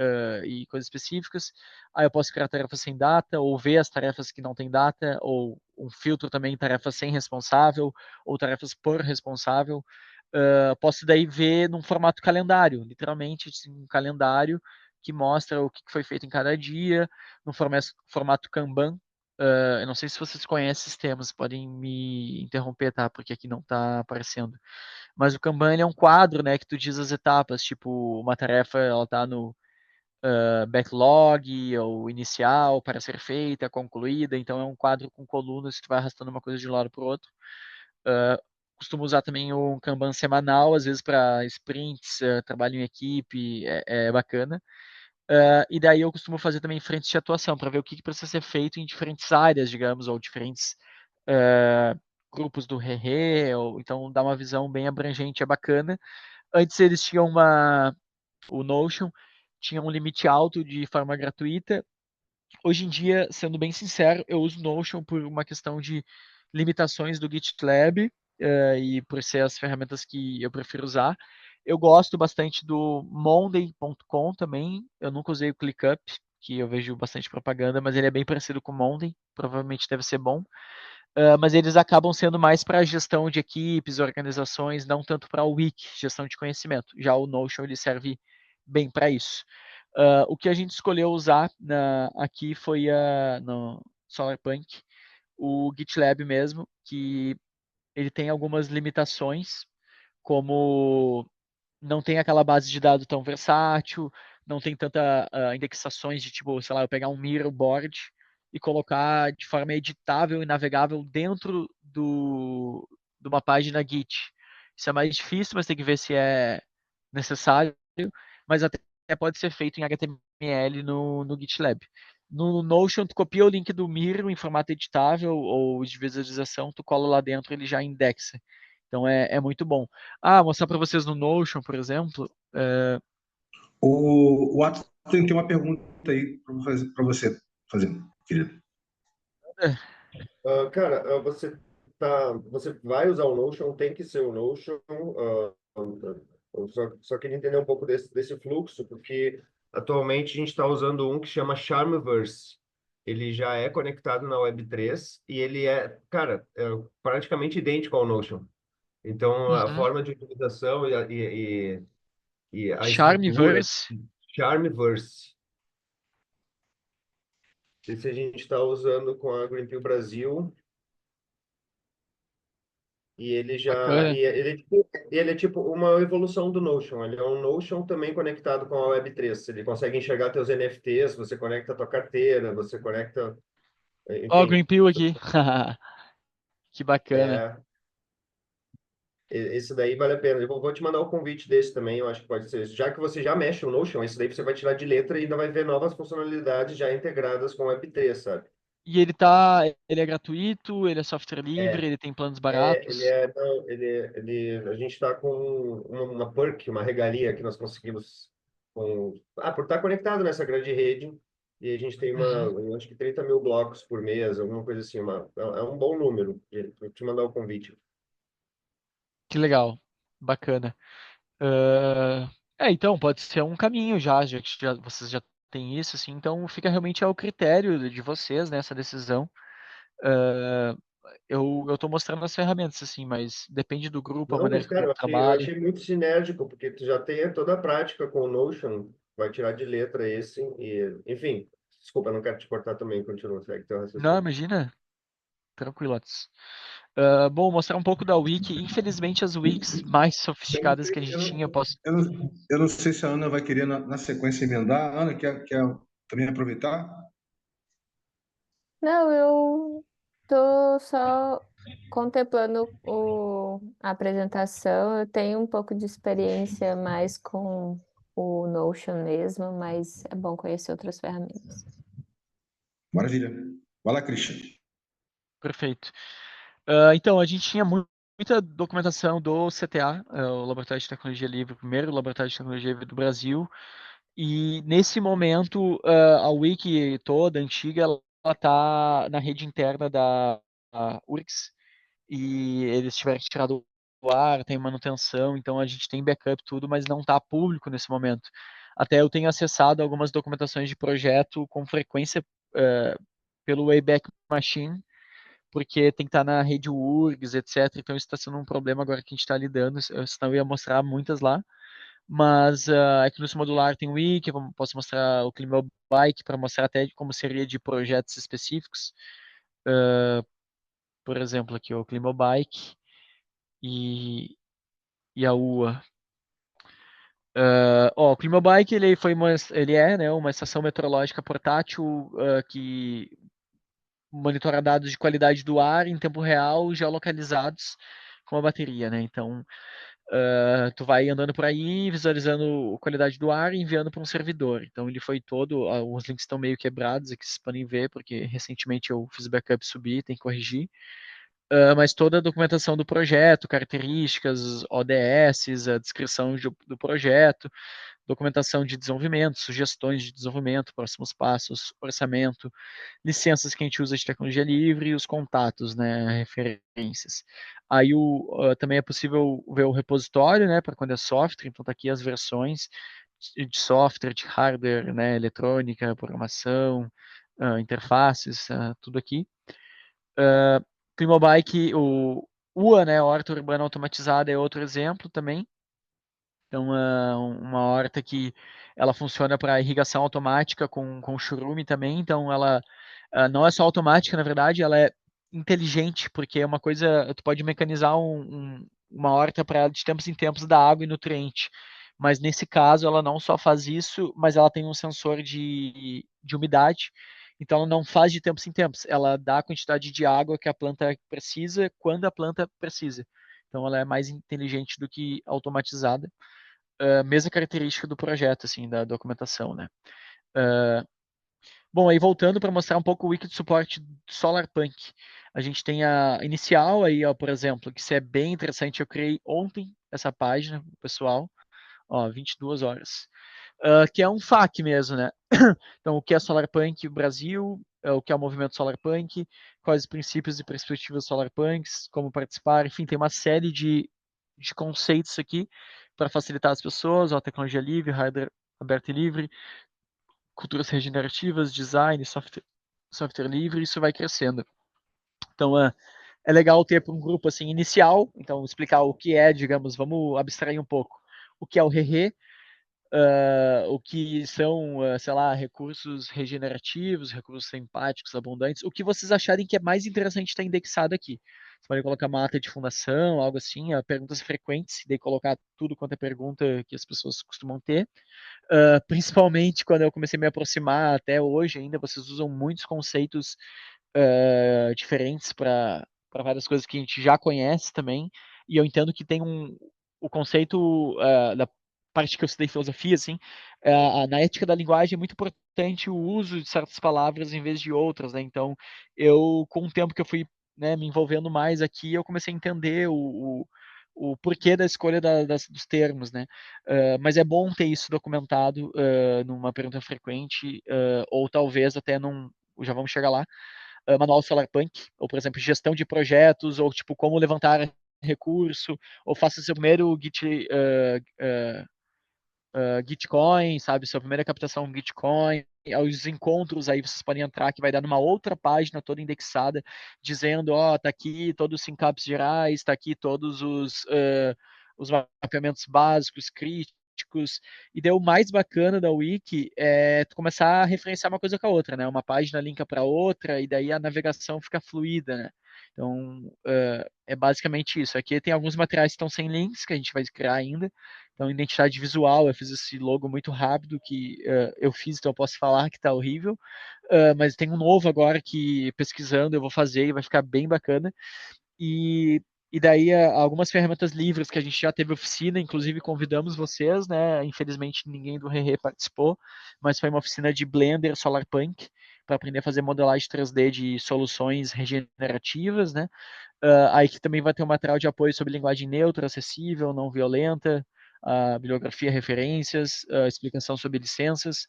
e coisas específicas. Aí eu posso criar tarefas sem data, ou ver as tarefas que não tem data, ou um filtro também, tarefas sem responsável, ou tarefas por responsável. Posso daí ver num formato calendário, literalmente assim, um calendário que mostra o que foi feito em cada dia, no formato Kanban. Eu não sei se vocês conhecem esses termos, podem me interromper, tá? Porque aqui não está aparecendo. Mas o Kanban ele é um quadro, né, que tu diz as etapas, tipo, uma tarefa ela tá no backlog ou inicial para ser feita, concluída, então é um quadro com colunas que tu vai arrastando uma coisa de um lado para o outro. Costumo usar também um Kanban semanal, às vezes para sprints, trabalho em equipe, é bacana. E daí eu costumo fazer também frentes de atuação, para ver o que precisa ser feito em diferentes áreas, digamos, ou diferentes grupos do RE, ou então dá uma visão bem abrangente, é bacana. Antes eles tinham o Notion tinha um limite alto de forma gratuita. Hoje em dia, sendo bem sincero, eu uso Notion por uma questão de limitações do GitLab e por ser as ferramentas que eu prefiro usar. Eu gosto bastante do Monday.com também. Eu nunca usei o ClickUp, que eu vejo bastante propaganda, mas ele é bem parecido com o Monday. Provavelmente deve ser bom. Mas eles acabam sendo mais para gestão de equipes, organizações, não tanto para o Wiki, gestão de conhecimento. Já o Notion ele serve bem para isso. O que a gente escolheu usar aqui foi no SolarPunk, o GitLab mesmo, que ele tem algumas limitações, como não tem aquela base de dados tão versátil, não tem tanta indexações de tipo, sei lá, eu pegar um mirror board e colocar de forma editável e navegável dentro de uma página Git. Isso é mais difícil, mas tem que ver se é necessário, mas até pode ser feito em HTML no GitLab. No Notion, tu copia o link do Miro em formato editável ou de visualização, tu cola lá dentro, ele já indexa. Então é muito bom. Mostrar para vocês no Notion, por exemplo. O Atos tem uma pergunta aí para você fazer, querido. Cara, você vai usar o Notion, tem que ser o Notion. Eu só queria entender um pouco desse fluxo, porque atualmente a gente está usando um que chama Charmverse. Ele já é conectado na Web3 e ele cara, praticamente idêntico ao Notion. Então, a Uhum. forma de utilização e a estrutura, Charmverse. Charmverse. Esse a gente está usando com a Greenpeace Brasil. E Bacana. ele é tipo uma evolução do Notion. Ele é um Notion também conectado com a Web3. Ele consegue enxergar teus NFTs, você conecta a tua carteira, você conecta, Ó, o enfim. Green Pill aqui. Que bacana. É, esse daí vale a pena. Eu vou te mandar o convite desse também, eu acho que pode ser. Já que você já mexe no Notion, esse daí você vai tirar de letra e ainda vai ver novas funcionalidades já integradas com o Web3, sabe? E ele é gratuito, ele é software livre, É, ele tem planos Ele baratos. é, não, a gente está com uma perk, uma regalia que nós conseguimos por estar conectado nessa grande rede, e a gente tem Uhum. eu acho que 30 mil blocos por mês, alguma coisa assim, é um bom número. Vou te mandar o convite. Que legal. Bacana. Então, pode ser um caminho já que vocês já têm isso, assim, então fica realmente ao critério de vocês nessa decisão. Ah, eu estou mostrando as ferramentas, assim, mas depende do grupo, a Não, maneira mas que o cara, grupo eu trabalha. achei muito sinérgico, porque tu já tem toda a prática com o Notion, vai tirar de letra esse, e, enfim, desculpa, eu não quero te cortar também, continua, segue teu Não, raciocínio. imagina, tranquilo. Bom, mostrar um pouco da Wiki. Infelizmente, as Wikis mais sofisticadas que a gente tinha, eu posso. Eu não sei se a Ana vai querer, na sequência, emendar. Ana, quer também aproveitar? Não, eu tô só contemplando a apresentação. Eu tenho um pouco de experiência mais com o Notion mesmo, mas é bom conhecer outras ferramentas. Maravilha. Vai lá, Christian. Perfeito. Então, a gente tinha muita documentação do CTA, o Laboratório de Tecnologia Livre, o primeiro laboratório de tecnologia livre do Brasil, E nesse momento, a Wiki toda, antiga, ela está na rede interna da URGS, e eles tiveram que tirar do ar, tem manutenção, então a gente tem backup tudo, mas não está público nesse momento. Até eu tenho acessado algumas documentações de projeto com frequência pelo Wayback Machine, porque tem que estar na rede URGS, etc. Então isso está sendo um problema agora que a gente está lidando, senão eu ia mostrar muitas lá. Mas aqui no modular tem o Wiki, posso mostrar o Clima Bike para mostrar até como seria de projetos específicos. Por exemplo, aqui o Clima Bike e a UA. O Clima Bike ele é, né, uma estação meteorológica portátil que monitora dados de qualidade do ar em tempo real, geolocalizados com a bateria, né? Então, tu vai andando por aí, visualizando a qualidade do ar e enviando para um servidor. Então, ele foi todo, os links estão meio quebrados aqui, vocês podem ver, porque recentemente eu fiz backup subir, tem que corrigir. Mas toda a documentação do projeto, características, ODS, a descrição do projeto, documentação de desenvolvimento, sugestões de desenvolvimento, próximos passos, orçamento, licenças que a gente usa de tecnologia livre e os contatos, né, referências. Aí também é possível ver o repositório, né, para quando é software, então tá aqui as versões de software, de hardware, né, eletrônica, programação, interfaces, tudo aqui. Climobike, o UA, né, Horta Urbana Automatizada, é outro exemplo também. Então, uma horta que ela funciona para irrigação automática com churume também. Então, ela não é só automática, na verdade, ela é inteligente, porque é uma coisa, tu pode mecanizar uma horta para de tempos em tempos dar água e nutriente. Mas nesse caso, ela não só faz isso, mas ela tem um sensor de umidade. Então, ela não faz de tempos em tempos. Ela dá a quantidade de água que a planta precisa quando a planta precisa. Então, ela é mais inteligente do que automatizada. Mesma característica do projeto, assim, da documentação, né? Bom, aí voltando para mostrar um pouco o wiki de suporte do SolarPunk. A gente tem a inicial aí, ó, por exemplo, que isso é bem interessante. Eu criei ontem essa página, pessoal, ó, 22 horas. Que é um FAQ mesmo, né? Então, o que é SolarPunk Brasil, o que é o movimento SolarPunk, quais os princípios e perspectivas SolarPunks, como participar, enfim, tem uma série de conceitos aqui para facilitar as pessoas, ó, tecnologia livre, hardware aberto e livre, culturas regenerativas, design, software livre, isso vai crescendo. Então, é legal ter para um grupo assim inicial, então explicar o que é, digamos, vamos abstrair um pouco, o que é o ReRe, o que são, sei lá, recursos regenerativos, recursos simpáticos, abundantes, o que vocês acharem que é mais interessante estar indexado aqui. Você pode colocar uma ata de fundação, algo assim, perguntas frequentes, daí colocar tudo quanto é pergunta que as pessoas costumam ter. Principalmente quando eu comecei a me aproximar até hoje ainda, vocês usam muitos conceitos diferentes para várias coisas que a gente já conhece também, e eu entendo que tem o conceito da parte que eu estudei filosofia, assim, na ética da linguagem é muito importante o uso de certas palavras em vez de outras, né? Então, com o tempo que eu fui, né, me envolvendo mais aqui, eu comecei a entender o porquê da escolha dos termos, né? Mas é bom ter isso documentado numa pergunta frequente, ou talvez até já vamos chegar lá, manual Solarpunk, ou por exemplo, gestão de projetos, ou tipo, como levantar recurso, ou faça seu primeiro Gitcoin, sabe, sua primeira captação Gitcoin, os encontros aí vocês podem entrar, que vai dar numa outra página toda indexada, dizendo, ó, tá aqui todos os syncaps gerais, tá aqui todos os mapeamentos básicos, críticos, e daí o mais bacana da Wiki é tu começar a referenciar uma coisa com a outra, né, uma página linka para outra, e daí a navegação fica fluida, né, então é basicamente isso. Aqui tem alguns materiais que estão sem links, que a gente vai criar ainda. Então, identidade visual, eu fiz esse logo muito rápido que eu fiz, então eu posso falar que está horrível. Mas tem um novo agora que, pesquisando, eu vou fazer e vai ficar bem bacana. E, e daí, algumas ferramentas livres que a gente já teve oficina, inclusive convidamos vocês, né? Infelizmente, ninguém do ReRe participou, mas foi uma oficina de Blender Solarpunk, para aprender a fazer modelagem 3D de soluções regenerativas, né? Aí que também vai ter um material de apoio sobre linguagem neutra, acessível, não violenta, a bibliografia, referências, a explicação sobre licenças,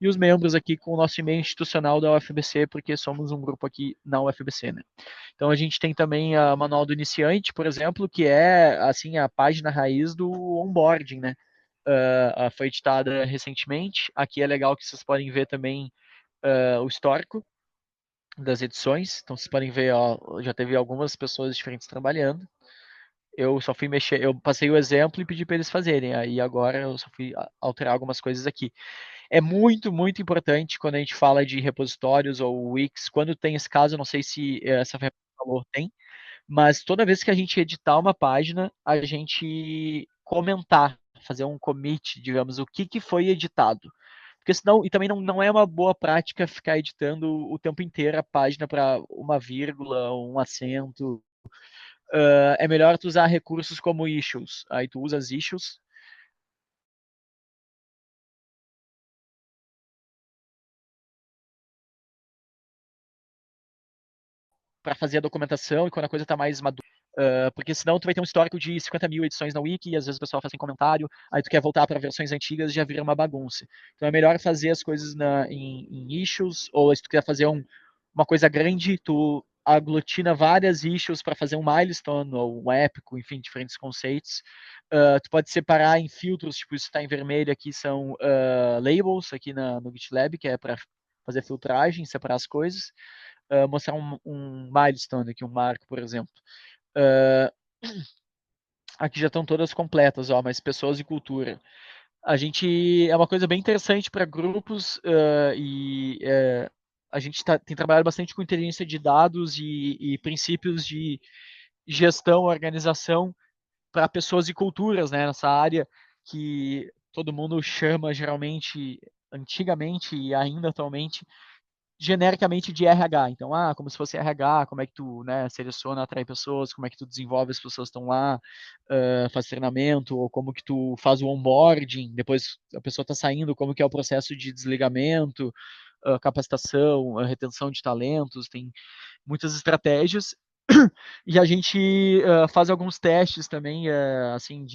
e os membros aqui com o nosso e-mail institucional da UFBC, porque somos um grupo aqui na UFBC, né? Então a gente tem também a Manual do Iniciante, por exemplo, que é assim a página raiz do onboarding, né? Foi editada recentemente. Aqui é legal que vocês podem ver também o histórico das edições. Então vocês podem ver, ó, já teve algumas pessoas diferentes trabalhando. Eu só fui mexer, eu passei o exemplo e pedi para eles fazerem. Aí agora eu só fui alterar algumas coisas aqui. É muito, muito importante quando a gente fala de repositórios ou Wix, quando tem esse caso, eu não sei se essa ferramenta falou, tem, mas toda vez que a gente editar uma página, a gente comentar, fazer um commit, digamos, o que foi editado. Porque senão, e também não é uma boa prática ficar editando o tempo inteiro a página para uma vírgula, um acento. É melhor tu usar recursos como issues. Aí tu usa as issues, para fazer a documentação e quando a coisa está mais madura. Porque senão tu vai ter um histórico de 50 mil edições na Wiki e às vezes o pessoal faz sem comentário, aí tu quer voltar para versões antigas e já vira uma bagunça. Então é melhor fazer as coisas em issues, ou se tu quiser fazer uma coisa grande, tu aglutina várias issues para fazer um milestone ou um épico, enfim, diferentes conceitos. Tu pode separar em filtros, tipo isso está em vermelho aqui são labels aqui no GitLab, que é para fazer filtragem, separar as coisas. Mostrar um milestone aqui, um marco, por exemplo. Aqui já estão todas completas, ó, mas pessoas e cultura. A gente é uma coisa bem interessante para grupos a gente tem trabalhado bastante com inteligência de dados e princípios de gestão, organização para pessoas e culturas, né? Nessa área que todo mundo chama geralmente, antigamente e ainda atualmente, genericamente de RH. Então, como se fosse RH, como é que tu, né, seleciona, atrai pessoas, como é que tu desenvolve as pessoas que estão lá, faz treinamento, ou como que tu faz o onboarding, depois a pessoa está saindo, como que é o processo de desligamento, capacitação, retenção de talentos, tem muitas estratégias. E a gente faz alguns testes também, assim,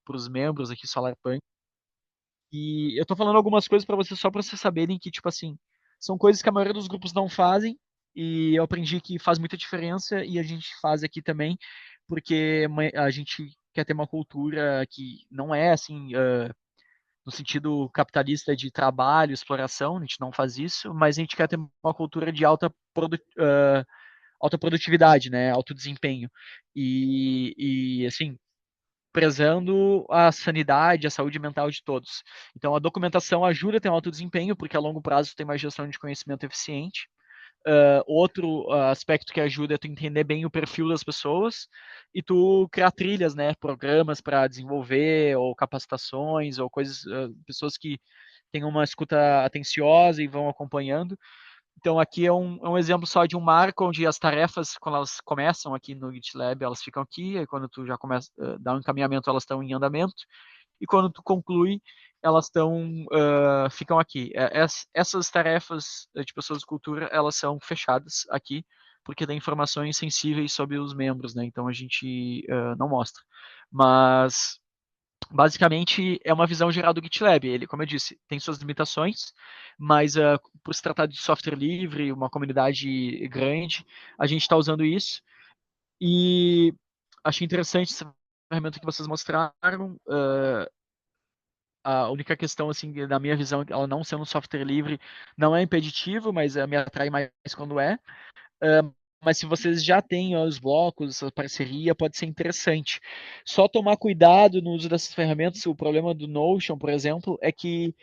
para os membros aqui, SolarPunk, e eu tô falando algumas coisas para vocês só para vocês saberem que, tipo assim, são coisas que a maioria dos grupos não fazem, e eu aprendi que faz muita diferença, e a gente faz aqui também, porque a gente quer ter uma cultura que não é assim, no sentido capitalista de trabalho, exploração, a gente não faz isso, mas a gente quer ter uma cultura de alta produtividade, né, alto desempenho. E assim, prezando a sanidade, a saúde mental de todos. Então, a documentação ajuda a ter um alto desempenho, porque a longo prazo tem mais gestão de conhecimento eficiente. Outro aspecto que ajuda é tu entender bem o perfil das pessoas e tu criar trilhas, né, programas para desenvolver, ou capacitações, ou coisas, pessoas que têm uma escuta atenciosa e vão acompanhando. Então aqui é um exemplo só de um marco onde as tarefas, quando elas começam aqui no GitLab, elas ficam aqui, e quando tu já começa a dar um encaminhamento, elas estão em andamento, e quando tu conclui, elas ficam aqui. Essas tarefas de pessoas de cultura, elas são fechadas aqui, porque tem informações sensíveis sobre os membros, né? Então a gente não mostra. Mas basicamente é uma visão geral do GitLab. Ele, como eu disse, tem suas limitações, mas por se tratar de software livre, uma comunidade grande, a gente está usando isso. E achei interessante essa ferramenta que vocês mostraram. A única questão, assim, na minha visão, ela não sendo um software livre, não é impeditivo, mas me atrai mais quando é. Mas se vocês já têm os blocos, essa parceria, pode ser interessante. Só tomar cuidado no uso dessas ferramentas. O problema do Notion, por exemplo, é que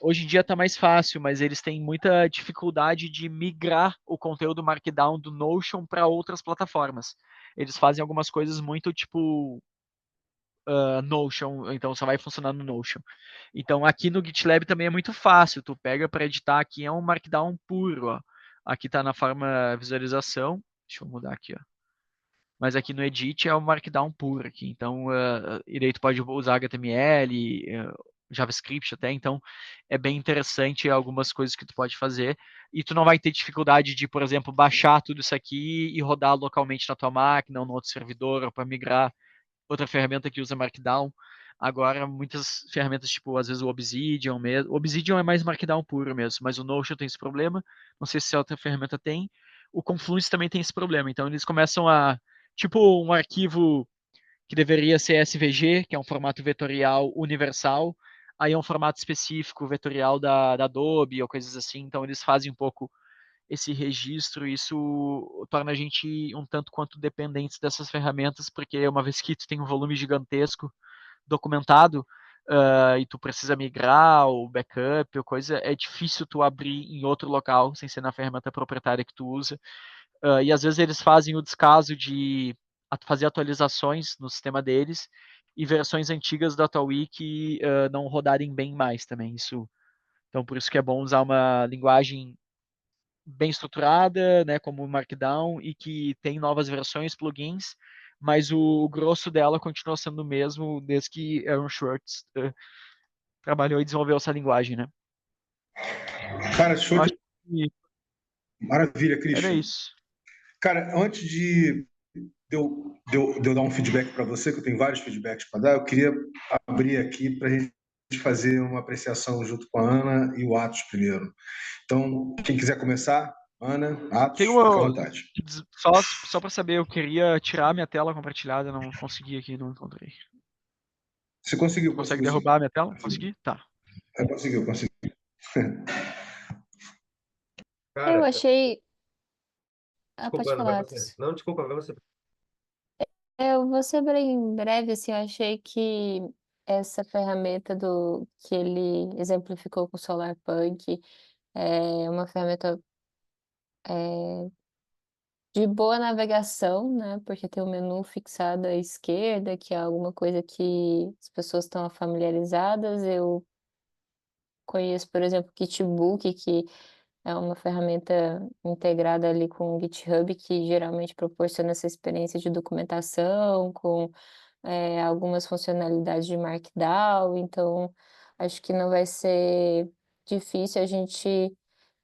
hoje em dia está mais fácil, mas eles têm muita dificuldade de migrar o conteúdo Markdown do Notion para outras plataformas. Eles fazem algumas coisas muito tipo Notion, então só vai funcionar no Notion. Então aqui no GitLab também é muito fácil, tu pega para editar aqui, é um Markdown puro, ó. Aqui está na forma visualização, deixa eu mudar aqui, ó. Mas aqui no Edit é o Markdown puro aqui, então e daí tu pode usar HTML, JavaScript até, então é bem interessante algumas coisas que tu pode fazer, e tu não vai ter dificuldade de, por exemplo, baixar tudo isso aqui e rodar localmente na tua máquina ou no outro servidor, ou para migrar outra ferramenta que usa Markdown. Agora, muitas ferramentas, tipo, às vezes o Obsidian mesmo. O Obsidian é mais Markdown puro mesmo, mas o Notion tem esse problema. Não sei se a outra ferramenta tem. O Confluence também tem esse problema. Então, eles começam a. Tipo, um arquivo que deveria ser SVG, que é um formato vetorial universal. Aí é um formato específico, vetorial da Adobe ou coisas assim. Então, eles fazem um pouco esse registro. Isso torna a gente um tanto quanto dependentes dessas ferramentas, porque uma vez que tu tem um volume gigantesco documentado, e tu precisa migrar o backup ou coisa, é difícil tu abrir em outro local sem ser na ferramenta proprietária que tu usa. E às vezes eles fazem o descaso de fazer atualizações no sistema deles e versões antigas da tua wiki não rodarem bem mais também. Então por isso que é bom usar uma linguagem bem estruturada, né, como o Markdown, e que tem novas versões, plugins, mas o grosso dela continua sendo o mesmo desde que Aaron Swartz trabalhou e desenvolveu essa linguagem, né? Cara, show Acho de que maravilha, era Christian. isso. Cara, antes de eu dar um feedback para você, que eu tenho vários feedbacks para dar, eu queria abrir aqui para a gente fazer uma apreciação junto com a Ana e o Atos primeiro. Então, quem quiser começar, Ana, Atos, Tem fica à uma, vontade. só para saber, eu queria tirar minha tela compartilhada, não consegui aqui, não encontrei. Você conseguiu, Consegue conseguiu sim. derrubar a minha tela? Consegui? Tá. Conseguiu, conseguiu. Eu Cara, achei. Ah, desculpa, pode Ana, vai falar, você. Atos. Não, desculpa, vai você. Eu vou ser bem breve, assim, eu achei que essa ferramenta que ele exemplificou com o SolarPunk é uma ferramenta de boa navegação, né? Porque tem o menu fixado à esquerda, que é alguma coisa que as pessoas estão familiarizadas. Eu conheço, por exemplo, o Kitbook, que é uma ferramenta integrada ali com o GitHub, que geralmente proporciona essa experiência de documentação, com algumas funcionalidades de Markdown. Então, acho que não vai ser difícil a gente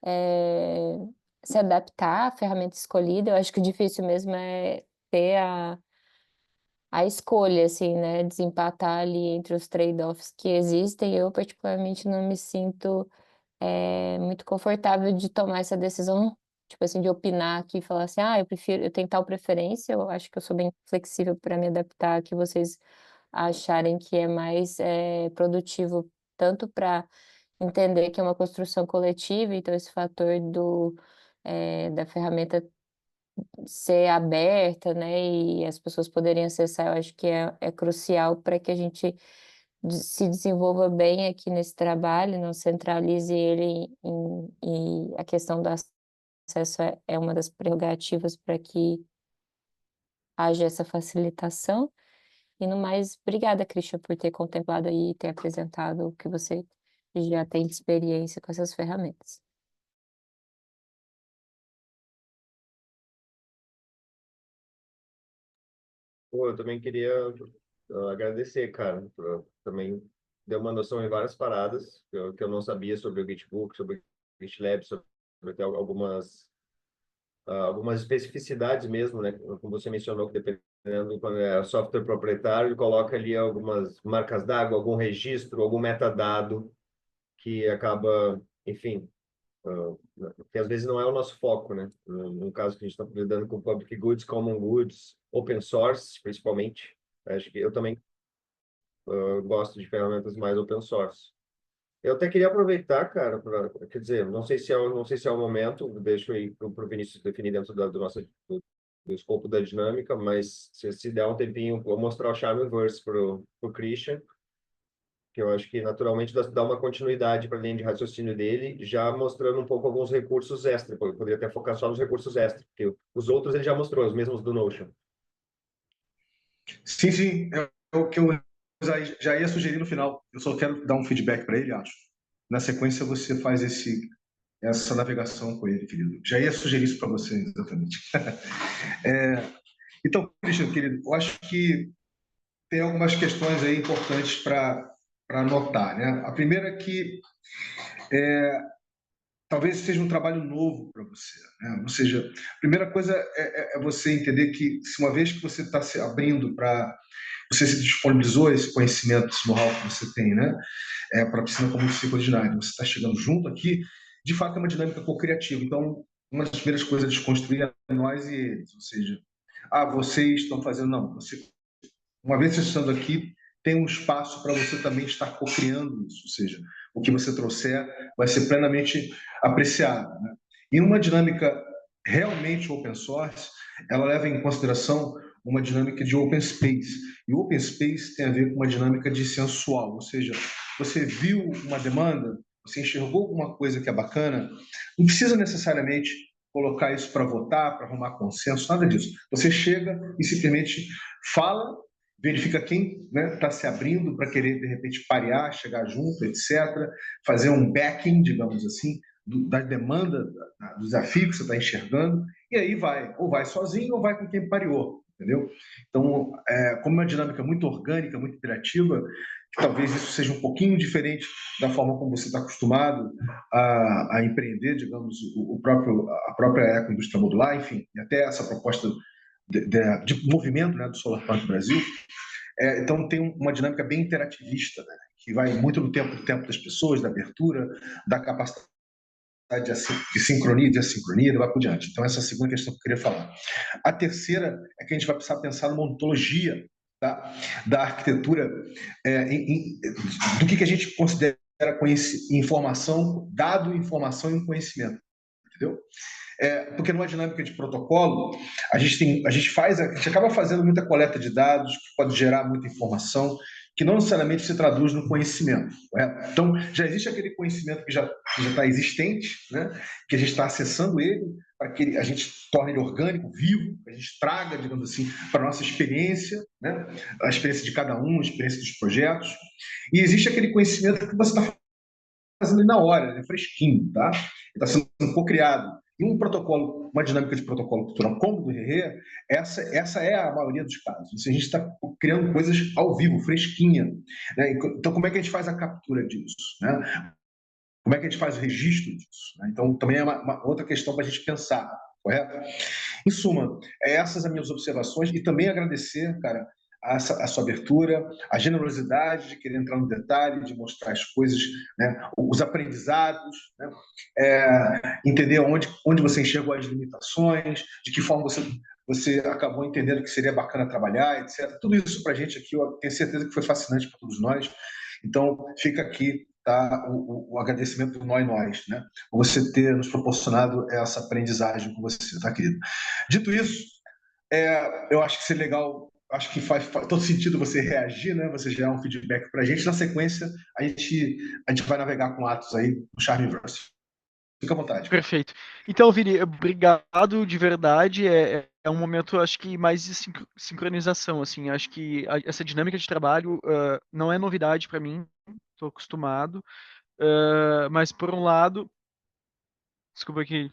eh, se adaptar à ferramenta escolhida. Eu acho que o difícil mesmo é ter a escolha, assim, né? Desempatar ali entre os trade-offs que existem. Eu, particularmente, não me sinto muito confortável de tomar essa decisão, tipo assim, de opinar aqui e falar assim, ah, eu tenho tal preferência. Eu acho que eu sou bem flexível para me adaptar a que vocês acharem que é mais produtivo, tanto para entender que é uma construção coletiva, então esse fator da ferramenta ser aberta, né, e as pessoas poderem acessar, eu acho que é crucial para que a gente se desenvolva bem aqui nesse trabalho, não centralize ele e a questão do acesso é uma das prerrogativas para que haja essa facilitação. E no mais, obrigada, Christian, por ter contemplado aí e ter apresentado o que você já tem de experiência com essas ferramentas. Pô, eu também queria agradecer, cara. Também deu uma noção em várias paradas que eu não sabia sobre o Gitbook, sobre o GitLab, sobre até algumas especificidades mesmo, né? Como você mencionou, que dependendo quando é software proprietário, ele coloca ali algumas marcas d'água, algum registro, algum metadado que acaba, enfim, que às vezes não é o nosso foco, né? No caso que a gente está lidando com public goods, common goods, open source, principalmente. Acho que eu também gosto de ferramentas mais open source. Eu até queria aproveitar, cara, quer dizer, não sei se é o momento, deixo aí para o Vinícius definir dentro do escopo da dinâmica, mas se der um tempinho, vou mostrar o Charmverse para o Christian, que eu acho que naturalmente dá uma continuidade para a linha de raciocínio dele, já mostrando um pouco alguns recursos extra. Eu poderia até focar só nos recursos extra, porque os outros ele já mostrou, os mesmos do Notion. Sim, sim, é o que eu já ia sugerir no final. Eu só quero dar um feedback para ele, acho. Na sequência, você faz essa navegação com ele, querido. Já ia sugerir isso para você, exatamente. Então, Christian, querido, eu acho que tem algumas questões aí importantes para anotar, né? A primeira é que talvez seja um trabalho novo para você, né? Ou seja, a primeira coisa é você entender que, se uma vez que você está se abrindo para, você se disponibilizou esse conhecimento, esse know-how que você tem, né? Para a piscina como ciclo-ordinário, você está chegando junto aqui, de fato é uma dinâmica co-criativa. Então, uma das primeiras coisas a desconstruir é nós e eles, ou seja, vocês estão fazendo, não, você, uma vez você estando aqui, tem um espaço para você também estar co-criando isso, ou seja, o que você trouxer vai ser plenamente apreciado, né? E uma dinâmica realmente open source, ela leva em consideração uma dinâmica de open space. E open space tem a ver com uma dinâmica de sensual, ou seja, você viu uma demanda, você enxergou alguma coisa que é bacana, não precisa necessariamente colocar isso para votar, para arrumar consenso, nada disso. Você chega e simplesmente fala, verifica quem está se abrindo para querer, de repente, parear, chegar junto, etc., fazer um backing, digamos assim, da demanda, do desafio que você está enxergando, e aí vai, ou vai sozinho ou vai com quem pareou, entendeu? Então, como é uma dinâmica muito orgânica, muito interativa, talvez isso seja um pouquinho diferente da forma como você está acostumado a empreender, digamos, a própria ecoindústria modular, enfim, e até essa proposta de movimento, né, do Solar Park Brasil. Então tem uma dinâmica bem interativista, né, que vai muito do tempo das pessoas, da abertura, da capacidade de sincronia, de assincronia, e vai por diante. Então essa é a segunda questão que eu queria falar. A terceira é que a gente vai precisar pensar numa ontologia da arquitetura, do que a gente considera informação, dado, informação e conhecimento, entendeu? Porque numa dinâmica de protocolo, a gente acaba fazendo muita coleta de dados, que pode gerar muita informação, que não necessariamente se traduz no conhecimento. Correto? Então, já existe aquele conhecimento que já está existente, né? Que a gente está acessando ele, para que a gente torne ele orgânico, vivo, que a gente traga, digamos assim, para a nossa experiência, né? A experiência de cada um, a experiência dos projetos. E existe aquele conhecimento que você está fazendo ele na hora, né? Fresquinho, tá? Está sendo co-criado. E um protocolo, uma dinâmica de protocolo cultural como o do Rerê, essa é a maioria dos casos. A gente está criando coisas ao vivo, fresquinha, né? Então, como é que a gente faz a captura disso, né? Como é que a gente faz o registro disso, né? Então, também é uma outra questão para a gente pensar, correto? Em suma, essas as minhas observações e também agradecer, cara, a sua abertura, a generosidade de querer entrar no detalhe, de mostrar as coisas, né, os aprendizados, né, entender onde você enxergou as limitações, de que forma você acabou entendendo que seria bacana trabalhar, etc. Tudo isso para a gente aqui, eu tenho certeza que foi fascinante para todos nós. Então, fica aqui, tá, o agradecimento do nós, né? Por você ter nos proporcionado essa aprendizagem com você, tá, querido? Dito isso, eu acho que seria legal, acho que faz todo sentido você reagir, né? Você gerar um feedback para a gente. Na sequência, a gente vai navegar com Atos aí no Charmeverse. Fica à vontade, cara. Perfeito. Então, Vini, obrigado de verdade. É um momento, acho que, mais de sincronização, assim. Acho que essa dinâmica de trabalho não é novidade para mim, estou acostumado. Mas, por um lado, desculpa que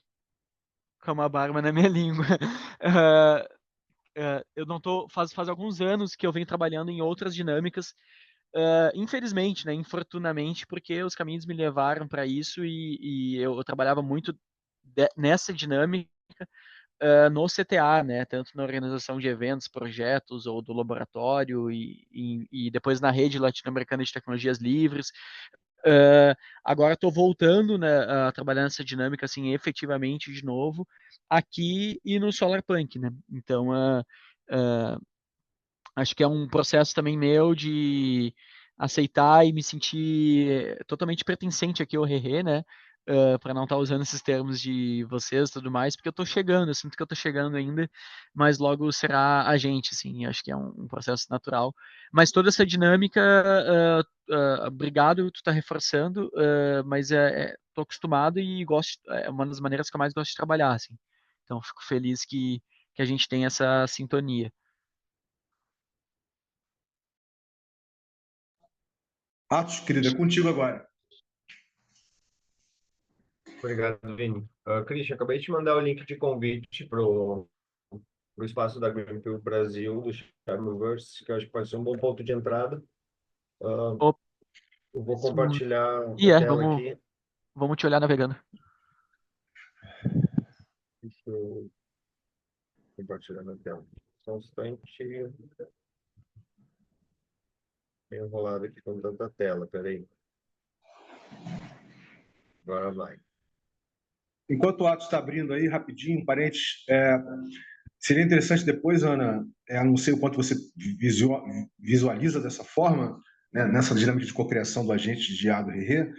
com uma barba na minha língua. Eu não tô. Faz alguns anos que eu venho trabalhando em outras dinâmicas. Infelizmente, né, infortunadamente, porque os caminhos me levaram para isso e eu trabalhava muito nessa dinâmica no CTA, né, tanto na organização de eventos, projetos ou do laboratório e depois na rede latino-americana de tecnologias livres. Agora estou voltando, né, a trabalhar nessa dinâmica assim efetivamente de novo aqui e no SolarPunk, né? Então, acho que é um processo também meu de aceitar e me sentir totalmente pertencente aqui ao Rerê, né? Para não estar usando esses termos de vocês e tudo mais, porque eu tô chegando, eu sinto que eu tô chegando ainda, mas logo será a gente, assim, acho que é um processo natural. Mas toda essa dinâmica, obrigado, tu tá reforçando, mas tô acostumado e gosto, é uma das maneiras que eu mais gosto de trabalhar, assim. Então, fico feliz que a gente tem essa sintonia. Atos, querido, é contigo agora. Obrigado, Vini. Christian, acabei de te mandar o link de convite para o espaço da Greenpeace Brasil, do Charmeverse, que eu acho que pode ser um bom ponto de entrada. Eu vou compartilhar E a tela vamos, aqui. vamos te olhar navegando. Deixa eu compartilhar na tela. Só um instante. Meio enrolado aqui com tanta tela, peraí. Agora vai. Enquanto o Atos está abrindo aí, rapidinho, parênteses, seria interessante depois, Ana, não sei o quanto você visualiza dessa forma, né, nessa dinâmica de cocriação do agente de IA do RE,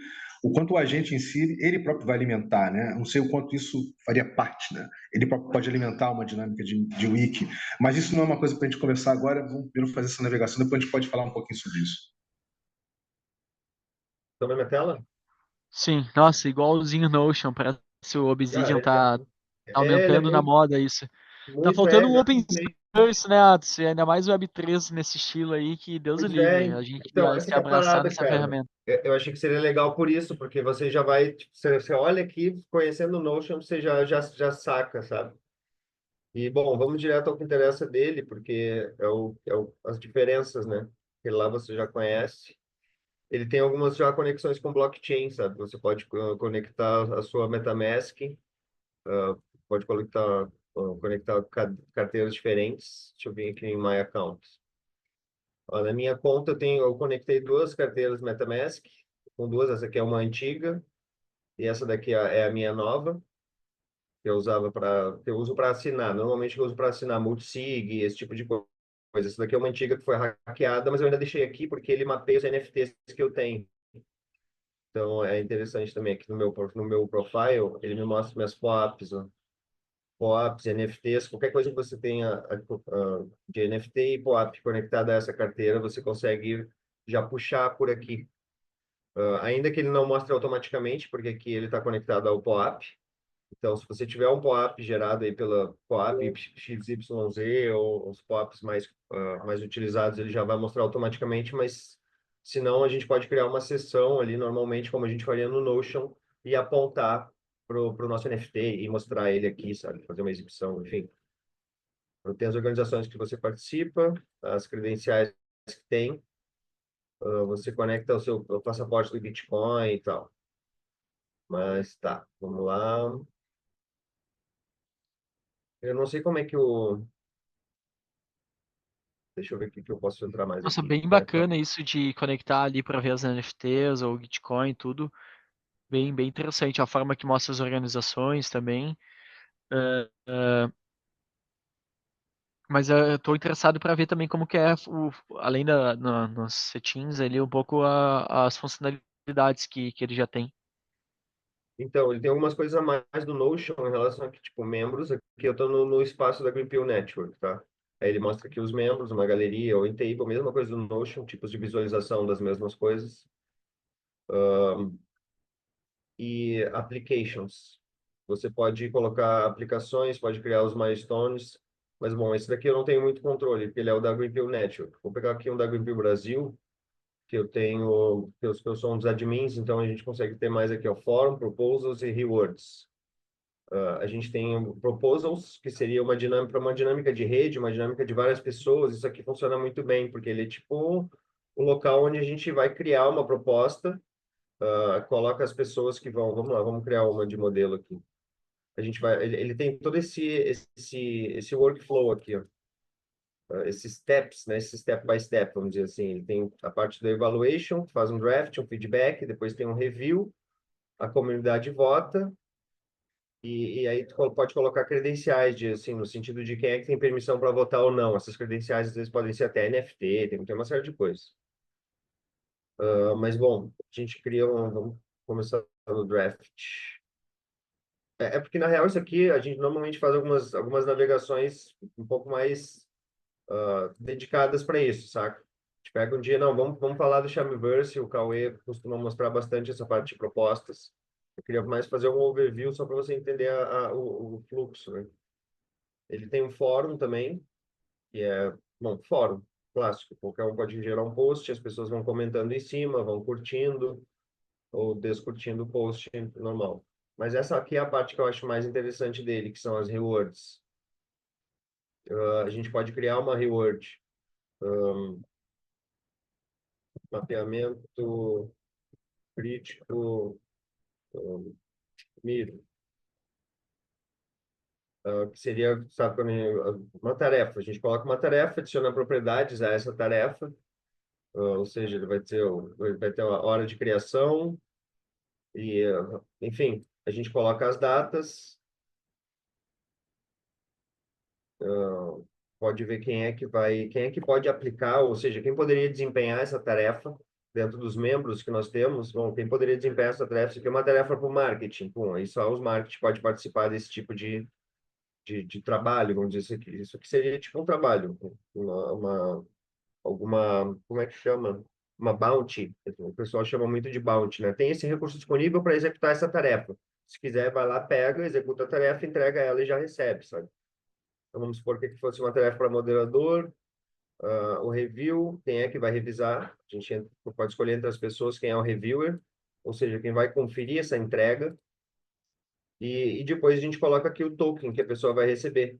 o quanto o agente em si, ele próprio vai alimentar, né? Não sei o quanto isso faria parte, né? Ele próprio pode alimentar uma dinâmica de wiki, mas isso não é uma coisa para a gente conversar agora, vamos primeiro fazer essa navegação, depois a gente pode falar um pouquinho sobre isso. Tá na minha tela? Sim, nossa, igualzinho o Notion, parece que o Obsidian Cara, tá ele é aumentando na moda isso. Tá muito faltando um open exatamente. source, né, Atos? E ainda mais Web3 nesse estilo aí, que Deus o Pois é, livre, a gente então, ia essa se que é a abraçar parada, nessa cara. ferramenta. Eu achei que seria legal por isso, porque você já vai, tipo, você olha aqui, conhecendo o Notion, você já saca, sabe? E, bom, vamos direto ao que interessa dele, porque as diferenças, né? Que lá você já conhece. Ele tem algumas já conexões com blockchain, sabe? Você pode conectar a sua MetaMask, pode conectar carteiras diferentes. Deixa eu ver aqui em My Account. Ó, na minha conta eu conectei duas carteiras MetaMask, com duas, essa aqui é uma antiga e essa daqui é a minha nova, que eu uso para assinar. Normalmente eu uso para assinar multisig, esse tipo de coisa. Essa daqui é uma antiga que foi hackeada, mas eu ainda deixei aqui porque ele mapeia os NFTs que eu tenho. Então é interessante também aqui no meu profile, ele me mostra minhas POAPs, ó. POAPs, NFTs, qualquer coisa que você tenha de NFT e POAP conectada a essa carteira, você consegue já puxar por aqui. Ainda que ele não mostre automaticamente, porque aqui ele está conectado ao POAP. Então, se você tiver um POAP gerado aí pela POAP XYZ ou os POAPs mais utilizados, ele já vai mostrar automaticamente, mas se não, a gente pode criar uma sessão ali, normalmente, como a gente faria no Notion, e apontar para o nosso NFT e mostrar ele aqui, sabe? Fazer uma exibição, enfim. Tem as organizações que você participa, as credenciais que tem, você conecta o passaporte do Bitcoin e tal. Mas tá, vamos lá. Eu não sei como é que o. Deixa eu ver o que eu posso entrar mais Nossa, aqui. bem Vai, tá. bacana isso de conectar ali para ver as NFTs ou Bitcoin, tudo. Bem, bem interessante. A forma que mostra as organizações também. Mas eu estou interessado para ver também como que é, além nos settings ali, um pouco as funcionalidades que ele já tem. Então, ele tem algumas coisas a mais do Notion em relação a que, tipo, membros. Aqui eu estou no espaço da Greenpill Network, tá? Aí ele mostra aqui os membros, uma galeria, ou em table, mesma coisa do Notion, tipos de visualização das mesmas coisas. E applications. Você pode colocar aplicações, pode criar os milestones, mas bom, esse daqui eu não tenho muito controle, porque ele é o da Greenpill Network. Vou pegar aqui um da Greenpill Brasil, que eu sou um dos admins, então a gente consegue ter mais aqui, ó, Forum, Proposals e Rewards. A gente tem Proposals, que seria uma dinâmica de rede, uma dinâmica de várias pessoas. Isso aqui funciona muito bem, porque ele é tipo o local onde a gente vai criar uma proposta, coloca as pessoas que vão, vamos lá, vamos criar uma de modelo aqui. A gente vai, ele tem todo esse workflow aqui, ó, esses steps, né, esse step by step, vamos dizer assim. Ele tem a parte do evaluation, faz um draft, um feedback, depois tem um review, a comunidade vota, e aí tu pode colocar credenciais, assim, no sentido de quem é que tem permissão para votar ou não. Essas credenciais, às vezes, podem ser até NFT, tem uma série de coisas. Mas, bom, a gente cria vamos começar no draft. É porque, na real, isso aqui, a gente normalmente faz algumas navegações um pouco mais dedicadas para isso, saca? A gente pega um dia, não, vamos falar do Chamiverse, o Cauê costuma mostrar bastante essa parte de propostas. Eu queria mais fazer um overview só para você entender o fluxo, né? Ele tem um fórum também, que é, bom, fórum clássico. Qualquer um pode gerar um post, as pessoas vão comentando em cima, vão curtindo ou descurtindo o post normal. Mas essa aqui é a parte que eu acho mais interessante dele, que são as rewards. A gente pode criar uma reward, mapeamento crítico, miro. que seria, sabe, uma tarefa. A gente coloca uma tarefa, adiciona propriedades a essa tarefa, ou seja, ele vai ter a hora de criação e, enfim, a gente coloca as datas, pode ver quem é que pode aplicar, ou seja, quem poderia desempenhar essa tarefa dentro dos membros que nós temos. Bom, quem poderia desempenhar essa tarefa? Isso aqui é uma tarefa para o marketing. Bom, aí só os marketing pode participar desse tipo de trabalho, vamos dizer isso aqui. Isso aqui seria tipo um trabalho, alguma, como é que chama? Uma bounty. O pessoal chama muito de bounty, né? Tem esse recurso disponível para executar essa tarefa. Se quiser, vai lá, pega, executa a tarefa, entrega ela e já recebe, sabe? Então, vamos supor que fosse uma tarefa para moderador, o review, quem é que vai revisar? A gente pode escolher entre as pessoas quem é o reviewer, ou seja, quem vai conferir essa entrega. E depois a gente coloca aqui o token que a pessoa vai receber.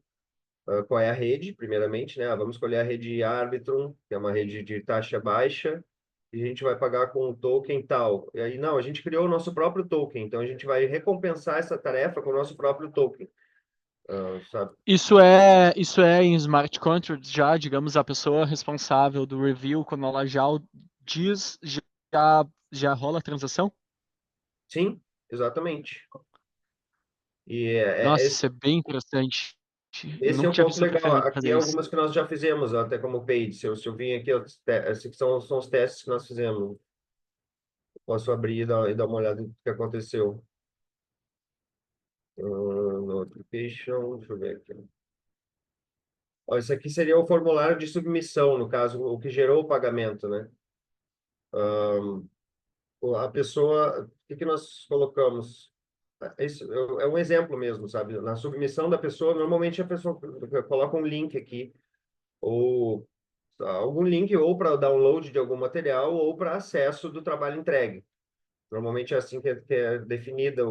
Qual é a rede, primeiramente, né? Vamos escolher a rede Arbitrum, que é uma rede de taxa baixa, e a gente vai pagar com um token tal. E aí, não, a gente criou o nosso próprio token, então a gente vai recompensar essa tarefa com o nosso próprio token, sabe? Isso é em smart contracts já, digamos, a pessoa responsável do review, quando ela diz, já rola a transação? Sim, exatamente. E Nossa, isso é bem interessante. Eu esse é nunca um tinha ponto visto outra legal. ferramenta Aqui fazer é isso. algumas que nós já fizemos, até como paid. Se eu vim aqui, esses que são os testes que nós fizemos. Posso abrir e dar uma olhada no que aconteceu. Notification, deixa eu ver aqui. Ó, isso aqui seria o formulário de submissão, no caso, o que gerou o pagamento, né? A pessoa, o que nós colocamos? Isso é um exemplo mesmo, sabe? Na submissão da pessoa, normalmente a pessoa coloca um link aqui, ou algum link ou para download de algum material ou para acesso do trabalho entregue. Normalmente é assim que é definida,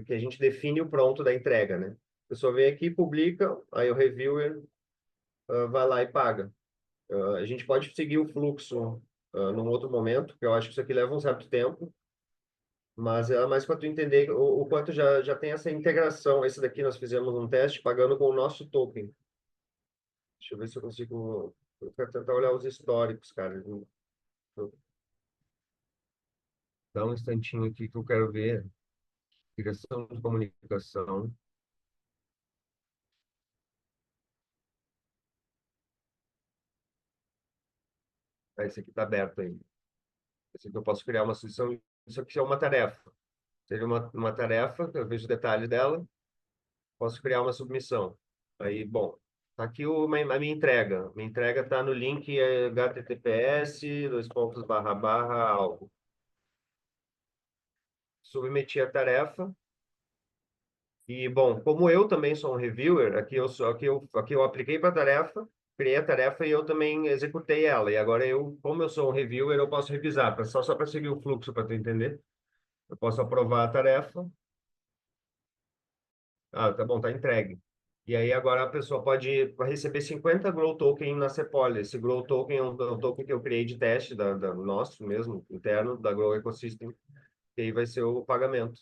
que a gente define o pronto da entrega, né? A pessoa vem aqui, publica, aí o reviewer vai lá e paga. A gente pode seguir o fluxo num outro momento, que eu acho que isso aqui leva um certo tempo, mas é mais para tu entender o quanto já tem essa integração. Esse daqui nós fizemos um teste pagando com o nosso token. Deixa eu ver se eu consigo. Eu quero tentar olhar os históricos, cara. Dá um instantinho aqui que eu quero ver. Direção de comunicação. Esse aqui está aberto aí. Esse aqui eu posso criar uma solução. Isso aqui é uma tarefa. Seria uma tarefa, eu vejo o detalhe dela, posso criar uma submissão. Aí, bom, tá aqui a minha entrega. Minha entrega está no link https, dois pontos, barra, barra, algo. Submeti a tarefa. E, bom, como eu também sou um reviewer, aqui eu apliquei para a tarefa, criei a tarefa e eu também executei ela. E agora como eu sou um reviewer, eu posso revisar, só para seguir o fluxo, para tu entender. Eu posso aprovar a tarefa. Ah, tá bom, tá entregue. E aí agora a pessoa vai receber 50 Grow Token na Cepol. Esse Grow Token é um token que eu criei de teste da nosso mesmo, interno, da Grow Ecosystem. E aí vai ser o pagamento.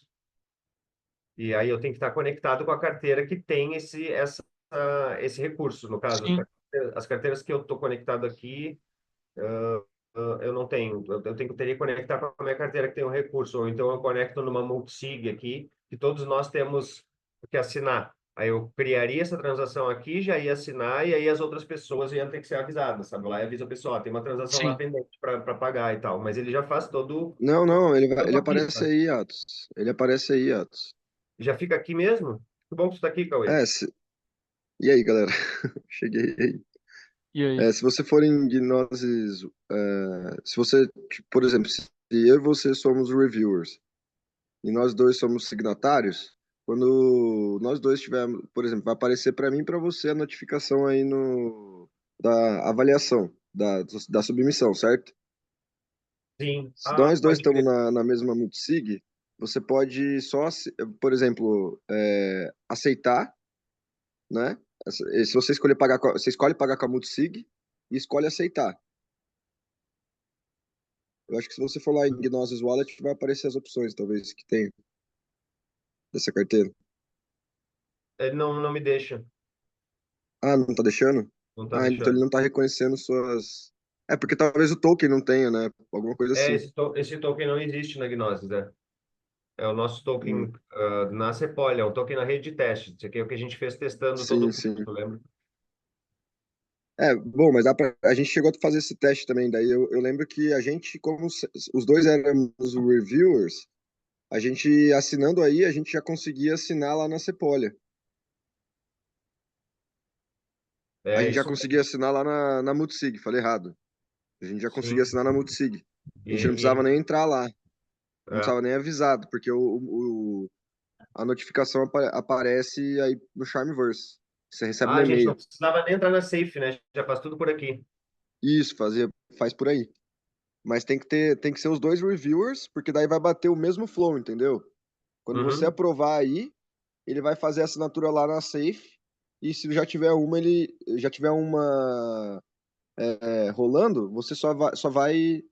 E aí eu tenho que estar conectado com a carteira que tem esse recurso. No caso, Sim, as carteiras que eu estou conectado aqui, eu não tenho. Teria que conectar com a minha carteira que tem o recurso. Ou então eu conecto numa multisig aqui, que todos nós temos que assinar. Aí eu criaria essa transação aqui, já ia assinar, e aí as outras pessoas iam ter que ser avisadas, sabe? Lá e avisa o pessoal, tem uma transação lá sim. pendente para pagar e tal. Mas ele já faz Não, não, ele todo aqui, aparece sabe? aí, Atos. Ele aparece aí, Atos. Já fica aqui mesmo? Que bom que você está aqui, Cauê. É, e aí, galera? Cheguei aí. E aí? Se você for em gnoses, se você, tipo, por exemplo, se eu e você somos reviewers e nós dois somos signatários, quando nós dois tivermos, por exemplo, vai aparecer para mim e para você a notificação aí no da avaliação da submissão, certo? Sim. Se Ah, nós dois pode estamos crer. na mesma multisig, você pode só, por exemplo, aceitar, né? Se você escolher pagar, você escolhe pagar com a multisig e escolhe aceitar. Eu acho que se você for lá em Gnosis Wallet, vai aparecer as opções, talvez, que tem dessa carteira. Ele não me deixa. Ah, não tá deixando? Não tá Ah, então ele deixando. não tá reconhecendo suas. É, porque talvez o token não tenha, né? Alguma coisa É, assim. esse token não existe na Gnosis, né? É o nosso Hum. token na Sepolia, é um token na rede de teste. Isso aqui é o que a gente fez testando todo Sim, o sim. curso, lembra? É, bom, mas a gente chegou a fazer esse teste também. Daí eu lembro que a gente, como os dois éramos reviewers, a gente assinando aí, a gente já conseguia assinar lá na Sepolia. A É gente já isso conseguia mesmo. assinar lá na Multisig, falei errado. A gente já conseguia Sim. assinar na Multisig. A gente não E precisava nem entrar lá, não é. precisava nem avisado, porque a notificação aparece aí no Charmverse. Você recebe Ah, no a gente não e-mail. precisava nem entrar na Safe, né? Já faz tudo por aqui. Isso, faz por aí. Mas tem que ser os dois reviewers, porque daí vai bater o mesmo flow, entendeu? Quando você Uhum. aprovar aí, ele vai fazer a assinatura lá na Safe. E se ele já tiver uma rolando, você só vai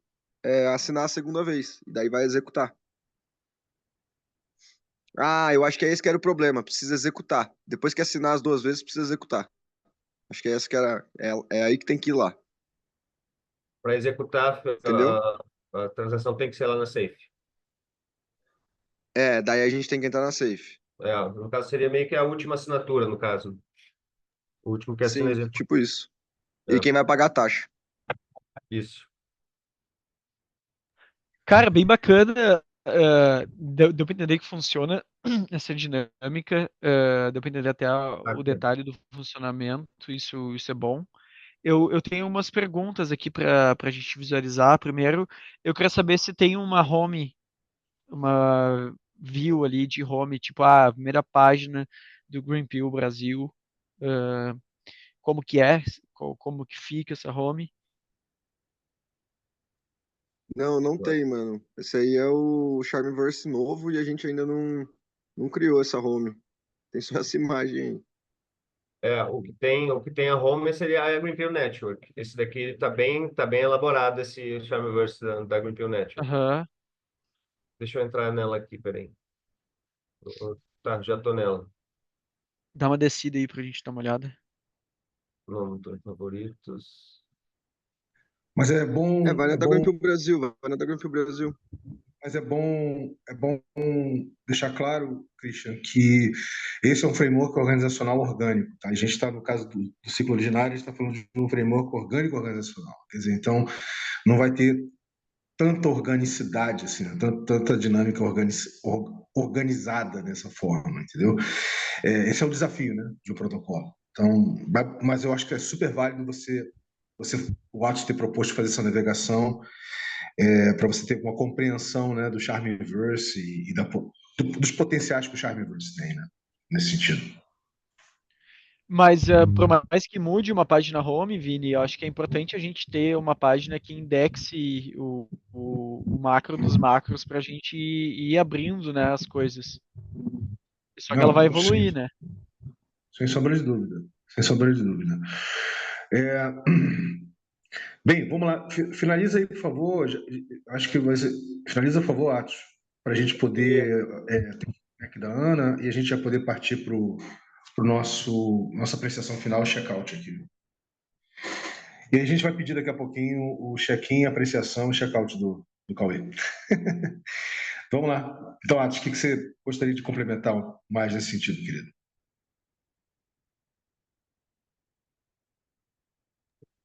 assinar a segunda vez. E daí vai executar. Ah, eu acho que é esse que era o problema. Precisa executar. Depois que assinar as duas vezes, precisa executar. Acho que é essa que era. É aí que tem que ir lá. Para executar Entendeu? a transação tem que ser lá na Safe. É, daí a gente tem que entrar na Safe. É, no caso, seria meio que a última assinatura, no caso. O último que assina Sim, executa. tipo isso. E É, quem vai pagar a taxa? isso. Cara, bem bacana. Deu pra entender que funciona essa dinâmica. Deu pra entender até o Bacana. detalhe do funcionamento. Isso é bom. Eu tenho umas perguntas aqui para a gente visualizar. Primeiro, eu quero saber se tem uma home, uma view ali de home, tipo a primeira página do Greenpeal Brasil. ah, Como que é? Como que fica essa home? Não, não tem, mano. Esse aí é o Charmverse novo e a gente ainda não criou essa home. Tem só essa imagem aí. É, o que tem a home seria a Greenpeal Network. Esse daqui tá bem elaborado, esse Charmverse da Greenpeal Network. Aham. Deixa eu entrar nela aqui, peraí. Tá, já tô nela. Dá uma descida aí pra gente dar uma olhada. Não tô em favoritos. Mas Vai na da Greenpeal Brasil, vai na da Greenpeal Brasil. é bom deixar claro, Christian, que esse é um framework organizacional orgânico. Tá? A gente está, no caso do ciclo originário, a gente está falando de um framework orgânico organizacional. Quer dizer, então, não vai ter tanta organicidade, assim, né? Tanta dinâmica organizada dessa forma, entendeu? Esse é o desafio, né, de um protocolo. Então, mas eu acho que é super válido o Atos ter proposto fazer essa navegação para você ter uma compreensão, né, do Charmverse dos potenciais que o Charmverse tem, né, nesse sentido. Mas por mais que mude uma página home, Vini, eu acho que é importante a gente ter uma página que indexe o macro dos macros para a gente ir abrindo, né, as coisas. Só que ela vai Não, sim, evoluir, né? sem sombra de dúvida, sem sombra de dúvida. É, Bem, vamos lá. Finaliza aí, por favor. Acho que vai ser... Finaliza, por favor, Atos, para a gente poder ter o feedback da Ana e a gente já poder partir para o nossa apreciação final, o check-out aqui. E aí a gente vai pedir daqui a pouquinho o check-in, apreciação e check-out do Cauê. Vamos lá. Então, Atos, o que você gostaria de complementar mais nesse sentido, querido?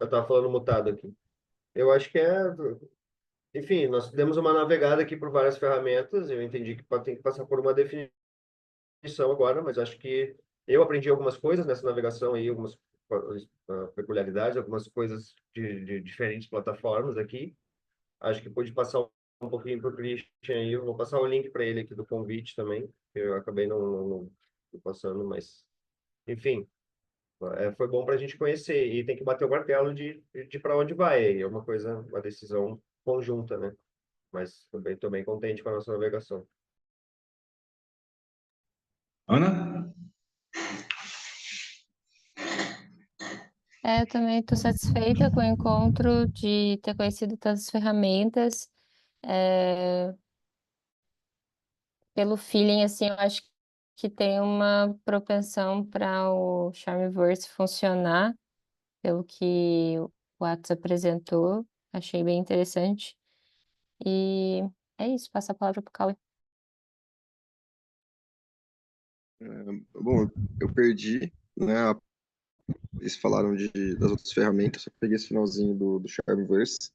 Eu estava falando mutado aqui. Eu acho que enfim, nós demos uma navegada aqui por várias ferramentas. Eu entendi que tem que passar por uma definição agora, mas acho que eu aprendi algumas coisas nessa navegação aí, algumas peculiaridades, algumas coisas de diferentes plataformas aqui. Acho que pude passar um pouquinho para o Christian aí. Eu vou passar o link para ele aqui do convite também, que eu acabei não passando, mas enfim, foi bom para a gente conhecer e tem que bater o martelo de para onde vai. É uma coisa, uma decisão conjunta, né? Mas também estou bem contente com a nossa navegação. Ana? Eu também estou satisfeita com o encontro de ter conhecido todas as ferramentas. É, pelo feeling, assim, eu acho que tem uma propensão para o Charmverse funcionar, pelo que o Atos apresentou. Achei bem interessante. E é isso, passa a palavra para o Cauê. Bom, eu perdi, né? Eles falaram das outras ferramentas, só peguei esse finalzinho do Charmverse.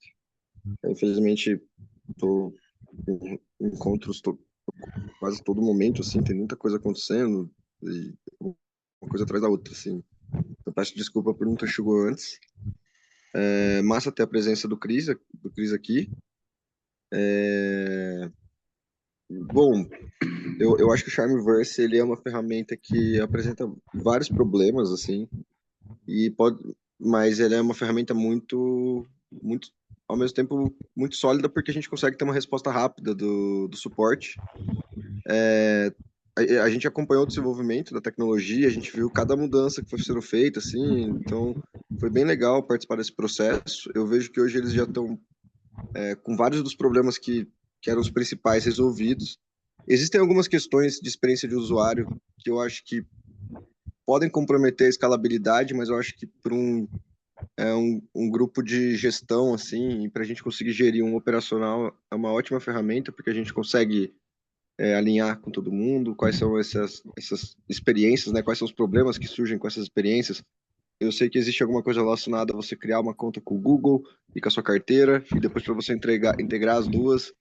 Infelizmente, tô em encontros quase todo momento, assim, tem muita coisa acontecendo, e uma coisa atrás da outra, assim. Eu peço desculpa por não ter chegado antes. É massa ter a presença do Cris aqui. Bom, eu acho que o Charmverse, ele é uma ferramenta que apresenta vários problemas, assim, e mas ele é uma ferramenta muito, ao mesmo tempo, muito sólida, porque a gente consegue ter uma resposta rápida do suporte. A gente acompanhou o desenvolvimento da tecnologia, a gente viu cada mudança que foi sendo feita, assim, então foi bem legal participar desse processo. Eu vejo que hoje eles já estão com vários dos problemas que eram os principais resolvidos. Existem algumas questões de experiência de usuário que eu acho que podem comprometer a escalabilidade, mas eu acho que para um grupo de gestão, assim, para a gente conseguir gerir um operacional, é uma ótima ferramenta, porque a gente consegue alinhar com todo mundo, quais são essas experiências, né? Quais são os problemas que surgem com essas experiências. Eu sei que existe alguma coisa relacionada a você criar uma conta com o Google e com a sua carteira, e depois para você integrar as duas,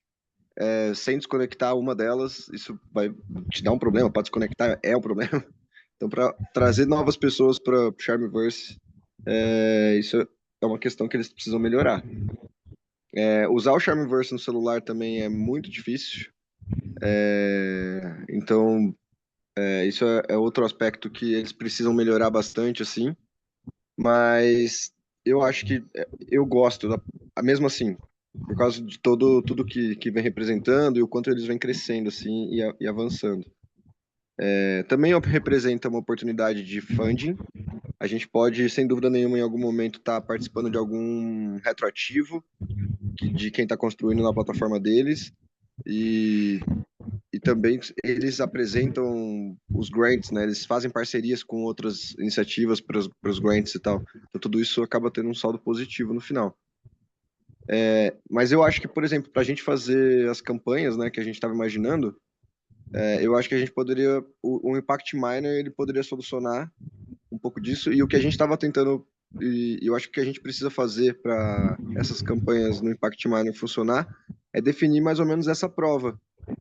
sem desconectar uma delas, isso vai te dar um problema, para desconectar é um problema. Então, para trazer novas pessoas para o Charmverse, isso é uma questão que eles precisam melhorar. Usar o Charmverse no celular também é muito difícil. Então, isso é outro aspecto que eles precisam melhorar bastante, assim. Mas eu acho que eu gosto, mesmo assim, por causa de tudo que vem representando e o quanto eles vêm crescendo, assim, e avançando. Também representa uma oportunidade de funding. A gente pode, sem dúvida nenhuma, em algum momento estar participando de algum retroativo de quem está construindo na plataforma deles. E também eles apresentam os grants, né? Eles fazem parcerias com outras iniciativas para os grants e tal. Então tudo isso acaba tendo um saldo positivo no final. Mas eu acho que, por exemplo, para a gente fazer as campanhas, né, que a gente estava imaginando, eu acho que a gente poderia, o Impact Miner, ele poderia solucionar um pouco disso. E o que a gente estava tentando, e eu acho que o que a gente precisa fazer para essas campanhas no Impact Miner funcionar, é definir mais ou menos essa prova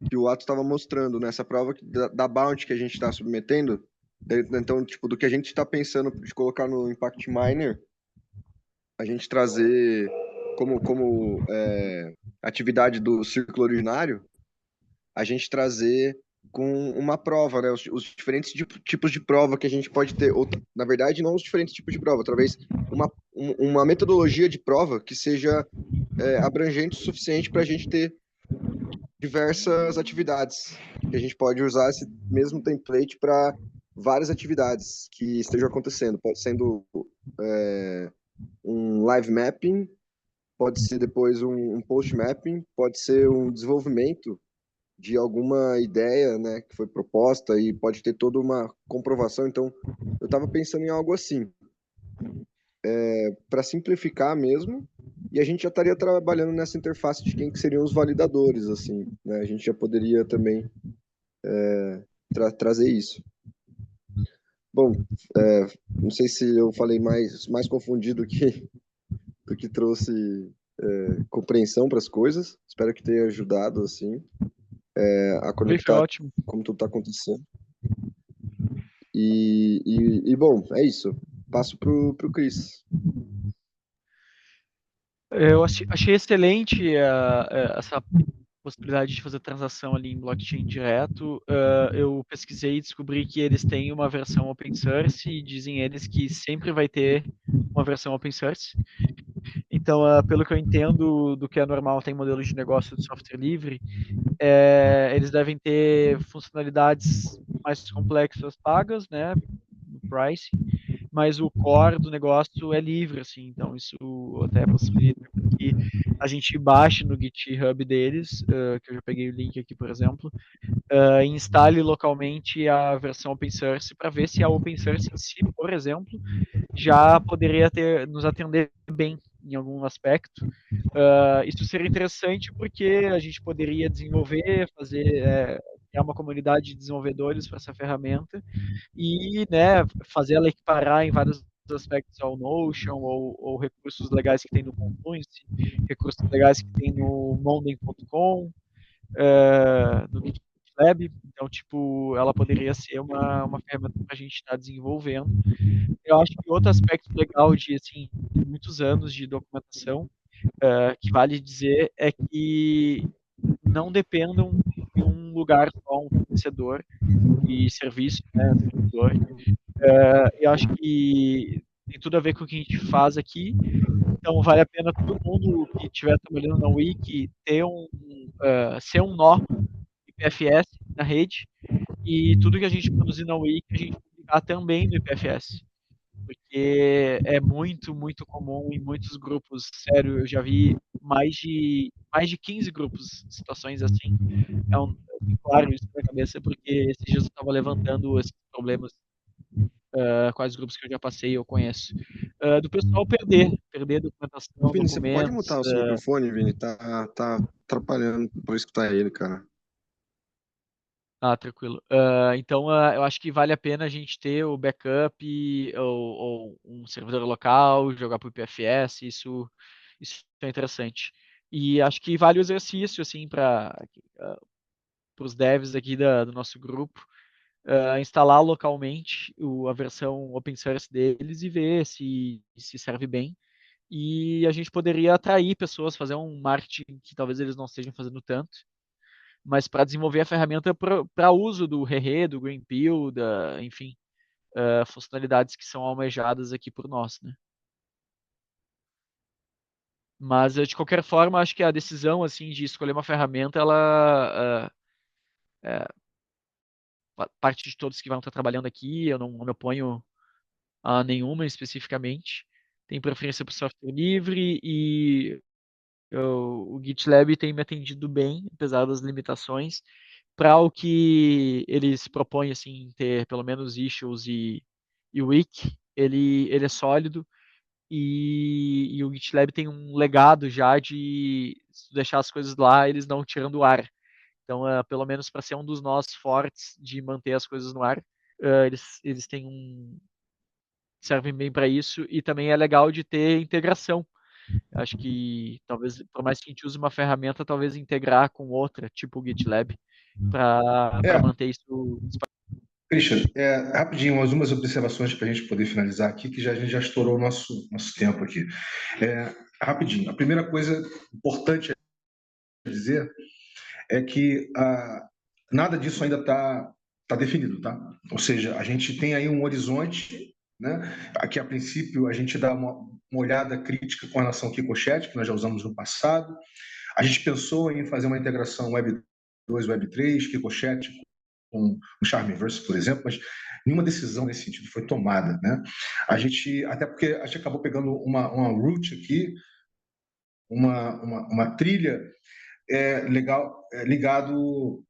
que o Ato estava mostrando, nessa prova da bounty que a gente está submetendo. Então, tipo, do que a gente está pensando de colocar no Impact Miner, a gente trazer como atividade do círculo originário, a gente trazer com uma prova, né? Os diferentes tipos de prova que a gente pode ter, ou, na verdade, não os diferentes tipos de prova, talvez uma metodologia de prova que seja abrangente o suficiente para a gente ter diversas atividades, que a gente pode usar esse mesmo template para várias atividades que estejam acontecendo, pode sendo um live mapping, pode ser depois um post mapping, pode ser um desenvolvimento de alguma ideia, né, que foi proposta e pode ter toda uma comprovação. Então, eu estava pensando em algo assim, para simplificar mesmo, e a gente já estaria trabalhando nessa interface de quem que seriam os validadores, assim, né? A gente já poderia também trazer isso. Bom, não sei se eu falei mais confundido do que trouxe compreensão para as coisas. Espero que tenha ajudado, assim, a Foi conectar ótimo. como tudo está acontecendo. Bom, é isso. Passo pro Cris. Eu achei excelente essa possibilidade de fazer transação ali em blockchain direto. Eu pesquisei e descobri que eles têm uma versão open source e dizem eles que sempre vai ter uma versão open source. Então, pelo que eu entendo do que é normal, tem modelos de negócio de software livre, eles devem ter funcionalidades mais complexas pagas, né, no price, mas o core do negócio é livre, assim, então isso até possibilita que a gente baixe no GitHub deles, que eu já peguei o link aqui, por exemplo, e instale localmente a versão open source para ver se a open source em si, por exemplo, já poderia nos atender bem em algum aspecto. Isso seria interessante porque a gente poderia desenvolver, criar uma comunidade de desenvolvedores para essa ferramenta e, né, fazer ela equiparar em vários aspectos ao Notion ou recursos legais que tem no Confluence, recursos legais que tem no Monday.com, no GitLab. Então, tipo, ela poderia ser uma ferramenta para a gente estar desenvolvendo. Eu acho que outro aspecto legal de, assim, muitos anos de documentação, que vale dizer, é que não dependam de um lugar só, um fornecedor de serviço, né, servidor. Eu acho que tem tudo a ver com o que a gente faz aqui, então vale a pena todo mundo que estiver trabalhando na Wiki ser um nó IPFS na rede, e tudo que a gente produzir na Wiki a gente publicar também no IPFS, porque é muito, muito comum em muitos grupos. Sério, eu já vi mais de 15 grupos, situações assim. Eu tenho claro isso na cabeça, porque esses dias eu estava levantando esses problemas com os grupos que eu já passei, eu conheço. Do pessoal perder documentação, Vini, você pode documentos. mutar o seu microfone, Vini? Tá atrapalhando pra escutar ele, cara. Tranquilo. Então, eu acho que vale a pena a gente ter o backup ou um servidor local, jogar para o IPFS, isso é interessante. E acho que vale o exercício, assim, para os devs aqui do nosso grupo, instalar localmente a versão open source deles e ver se serve bem. E a gente poderia atrair pessoas, fazer um marketing que talvez eles não estejam fazendo tanto, mas para desenvolver a ferramenta para uso do Re, do Greenpeel, enfim, funcionalidades que são almejadas aqui por nós, né? Mas de qualquer forma, acho que a decisão assim de escolher uma ferramenta, ela parte de todos que vão estar trabalhando aqui. Eu não me oponho a nenhuma especificamente. Tem preferência por software livre e o GitLab tem me atendido bem, apesar das limitações, para o que eles propõem, assim, ter pelo menos issues e wiki, ele é sólido e o GitLab tem um legado já de deixar as coisas lá, eles não tirando o ar. Então, pelo menos para ser um dos nós fortes de manter as coisas no ar, eles têm servem bem para isso, e também é legal de ter integração. Acho que talvez, por mais que a gente use uma ferramenta, talvez integrar com outra, tipo o GitLab, para É, manter isso. Christian, rapidinho, umas observações para a gente poder finalizar aqui, que a gente já estourou o nosso tempo aqui. Rapidinho, a primeira coisa importante a dizer é que nada disso ainda tá definido, tá? Ou seja, a gente tem aí um horizonte, né? Aqui, a princípio, a gente dá uma olhada crítica com relação ao Kikochat, que nós já usamos no passado. A gente pensou em fazer uma integração Web 2, Web 3, Kikochat com o Charmverse, por exemplo, mas nenhuma decisão nesse sentido foi tomada, né? Até porque a gente acabou pegando uma route aqui, uma trilha legal, ligado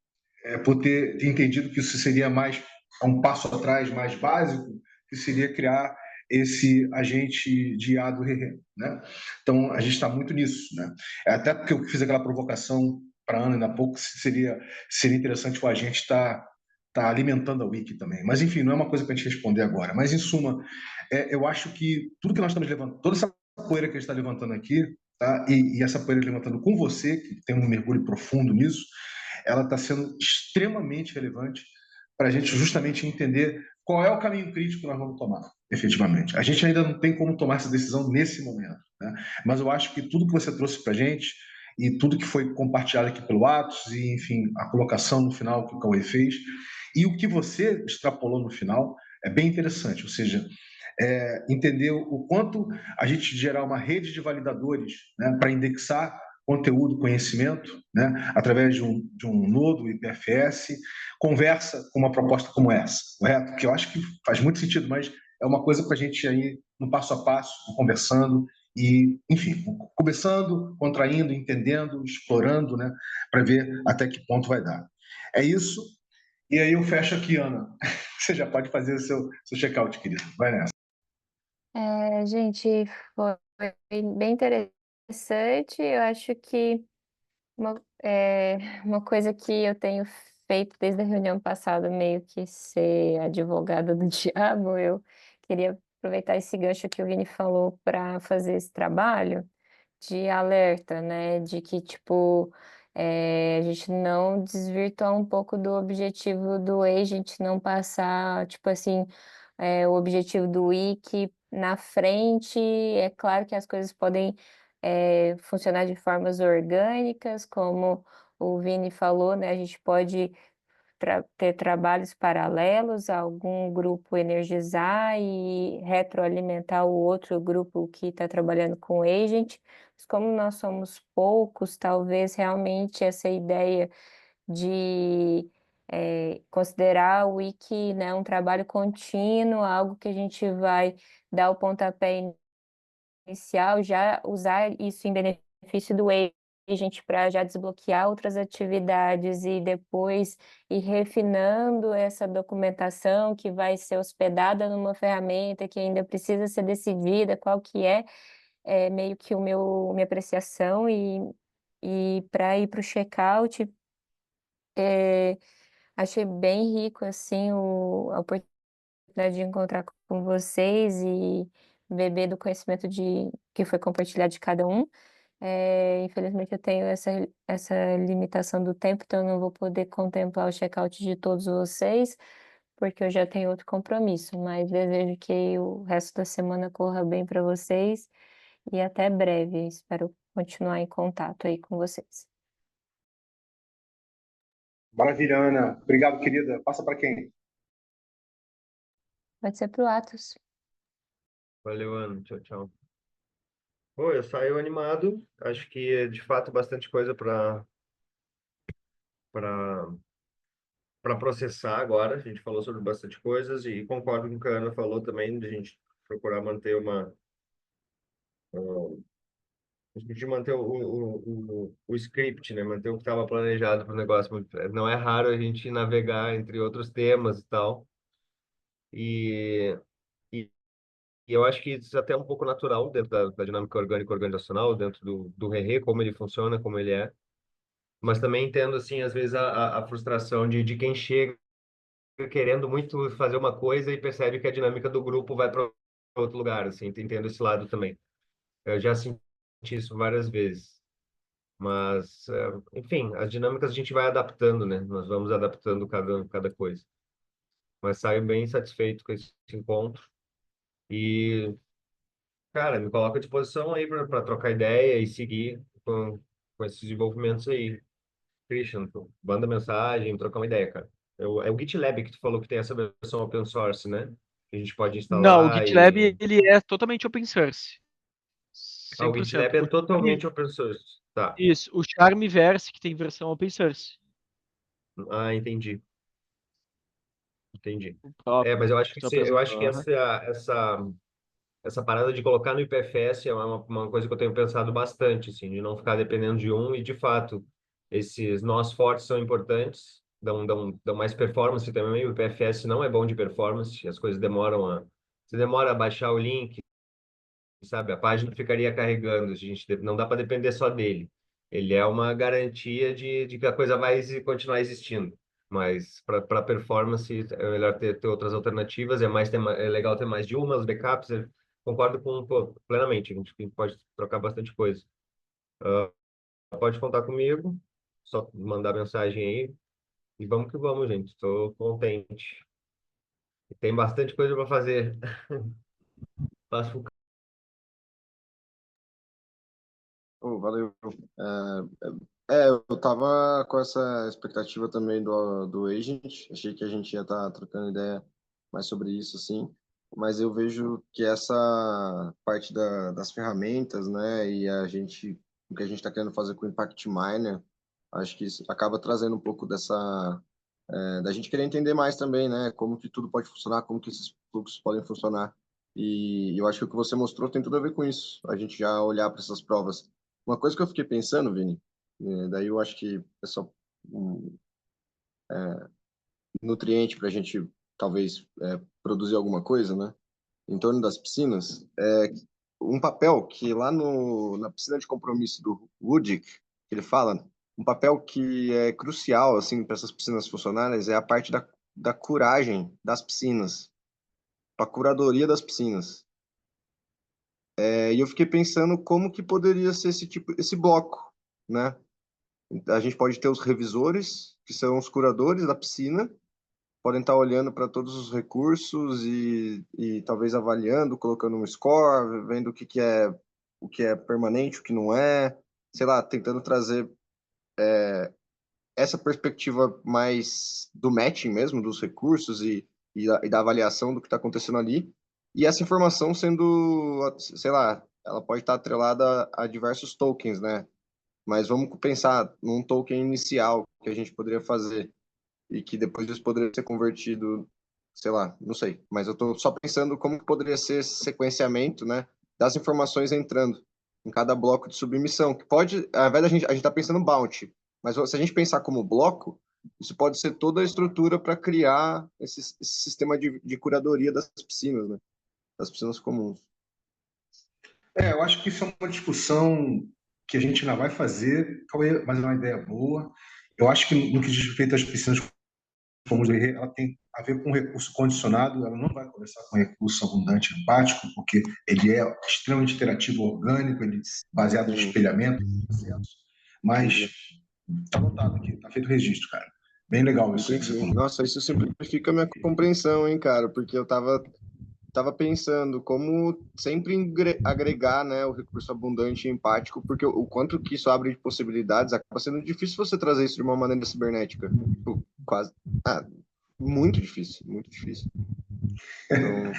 por ter entendido que isso seria mais um passo atrás, mais básico, que seria criar esse agente de IA do Re, né? Então, a gente está muito nisso, né? Até porque eu fiz aquela provocação para a Ana ainda há pouco, seria interessante o agente estar alimentando a Wiki também. Mas, enfim, não é uma coisa para a gente responder agora. Mas, em suma, eu acho que tudo que nós estamos levantando, toda essa poeira que a gente está levantando aqui, tá? E essa poeira levantando com você, que tem um mergulho profundo nisso, ela está sendo extremamente relevante para a gente justamente entender qual é o caminho crítico que nós vamos tomar, efetivamente. A gente ainda não tem como tomar essa decisão nesse momento, né? Mas eu acho que tudo que você trouxe para a gente e tudo que foi compartilhado aqui pelo Atos e, enfim, a colocação no final que o Cauê fez e o que você extrapolou no final é bem interessante, ou seja, entender o quanto a gente gerar uma rede de validadores, né, para indexar conteúdo, conhecimento, né, através de um nodo IPFS, conversa com uma proposta como essa, correto? Que eu acho que faz muito sentido, mas é uma coisa para a gente aí no passo a passo, conversando e, enfim, começando, contraindo, entendendo, explorando, né, para ver até que ponto vai dar. É isso. E aí eu fecho aqui, Ana. Você já pode fazer o seu check-out, querido. Vai nessa. Gente, foi bem interessante. Eu acho que uma coisa que eu tenho feito desde a reunião passada, meio que ser advogada do diabo, eu queria aproveitar esse gancho que o Vini falou para fazer esse trabalho de alerta, né? De que, tipo, a gente não desvirtuar um pouco do objetivo do agent, não passar, tipo assim, o objetivo do wiki na frente. É claro que as coisas podem funcionar de formas orgânicas, como o Vini falou, né? A gente pode ter trabalhos paralelos, algum grupo energizar e retroalimentar o outro grupo que está trabalhando com o agent. Mas como nós somos poucos, talvez realmente essa ideia de considerar o wiki, né, um trabalho contínuo, algo que a gente vai dar o pontapé inicial, já usar isso em benefício do agent para já desbloquear outras atividades e depois ir refinando essa documentação que vai ser hospedada numa ferramenta que ainda precisa ser decidida qual que é meio que minha apreciação e para ir para o checkout, achei bem rico assim a oportunidade de encontrar com vocês e beber do conhecimento que foi compartilhado de cada um. Infelizmente eu tenho essa limitação do tempo, então eu não vou poder contemplar o check-out de todos vocês, porque eu já tenho outro compromisso, mas desejo que o resto da semana corra bem para vocês e até breve. Espero continuar em contato aí com vocês. Maravilha, Ana. Obrigado, querida. Passa para quem? Pode ser para o Atos. Valeu, Ana. Tchau, tchau. Pô, eu saio animado. Acho que é de fato bastante coisa para para processar agora. A gente falou sobre bastante coisas e concordo com o que a Ana falou também, de a gente procurar manter de manter o script, né? Manter o que estava planejado para o negócio. Não é raro a gente navegar entre outros temas e tal. E, e, e eu acho que isso é até um pouco natural dentro da dinâmica orgânica organizacional, dentro do ReRe, como ele funciona, como ele é. Mas também entendo, assim, às vezes a frustração de quem chega querendo muito fazer uma coisa e percebe que a dinâmica do grupo vai para outro lugar, assim, entendo esse lado também. Eu já senti isso várias vezes. Mas, enfim, as dinâmicas a gente vai adaptando, né? Nós vamos adaptando cada coisa. Mas saio bem satisfeito com esse encontro. E, cara, me coloco à disposição aí para trocar ideia e seguir com esses desenvolvimentos aí. Christian, manda mensagem, trocar uma ideia, cara. É o GitLab que tu falou que tem essa versão open source, né? Que a gente pode Não, o instalar GitLab ele é totalmente open source. O 100%. GitLab é totalmente open source. Tá. Isso, o Charmverse que tem versão open source. Ah, entendi. Entendi. O Mas próprio eu acho que que, tu eu apresentou. acho que Aham. essa parada de colocar no IPFS é uma coisa que eu tenho pensado bastante, assim, de não ficar dependendo de um, e de fato, esses nós fortes são importantes, dão mais performance também. O IPFS não é bom de performance, as coisas você demora a baixar o link, sabe? A página ficaria carregando, a gente não dá para depender só dele. Ele é uma garantia de que a coisa vai continuar existindo. Mas para performance é melhor ter outras alternativas, é legal ter mais de uma, os backups, eu concordo plenamente, a gente pode trocar bastante coisa. Pode contar comigo, só mandar mensagem aí e vamos que vamos, gente. Estou contente. Tem bastante coisa para fazer. Faço Oh, valeu. Eu tava com essa expectativa também do Agent. Achei que a gente ia estar trocando ideia mais sobre isso, assim. Mas eu vejo que essa parte das ferramentas, né, e o que a gente está querendo fazer com o Impact Miner, acho que isso acaba trazendo um pouco da gente querer entender mais também, né, como que tudo pode funcionar, como que esses fluxos podem funcionar. E eu acho que o que você mostrou tem tudo a ver com isso, a gente já olhar para essas provas. Uma coisa que eu fiquei pensando, Vini, daí eu acho que é só um nutriente para a gente talvez produzir alguma coisa, né? Em torno das piscinas, um papel que lá no, na piscina de compromisso do Woodick, que ele fala, um papel que é crucial assim para essas piscinas funcionarem é a parte da curagem das piscinas, a curadoria das piscinas. E eu fiquei pensando como que poderia ser esse bloco, né? A gente pode ter os revisores, que são os curadores da piscina, podem estar olhando para todos os recursos e talvez avaliando, colocando um score, vendo o que é permanente, o que não é, sei lá, tentando trazer essa perspectiva mais do matching mesmo, dos recursos e da avaliação do que está acontecendo ali. E essa informação sendo, sei lá, ela pode estar atrelada a diversos tokens, né? Mas vamos pensar num token inicial que a gente poderia fazer e que depois isso poderia ser convertido, sei lá, não sei. Mas eu estou só pensando como que poderia ser esse sequenciamento, né, das informações entrando em cada bloco de submissão, que pode, ao invés da gente, a gente está pensando bounty, mas se a gente pensar como bloco, isso pode ser toda a estrutura para criar esse sistema de curadoria das piscinas, né, das piscinas comuns. Eu acho que isso é uma discussão que a gente ainda vai fazer, Cauê, mas é uma ideia boa. Eu acho que no que diz respeito às piscinas comuns do IRE, ela tem a ver com recurso condicionado, ela não vai conversar com recurso abundante empático, porque ele é extremamente interativo, orgânico, ele baseado em Sim, espelhamento, mas entendi. está anotado aqui, está feito o registro, cara. Bem legal isso aí que você Entendi. falou. Nossa, isso simplifica a minha compreensão, hein, cara, porque eu tava pensando como sempre agregar, né, o recurso abundante e empático, porque o quanto que isso abre de possibilidades, acaba sendo difícil você trazer isso de uma maneira cibernética. Tipo, quase. Ah, muito difícil, muito difícil. Então,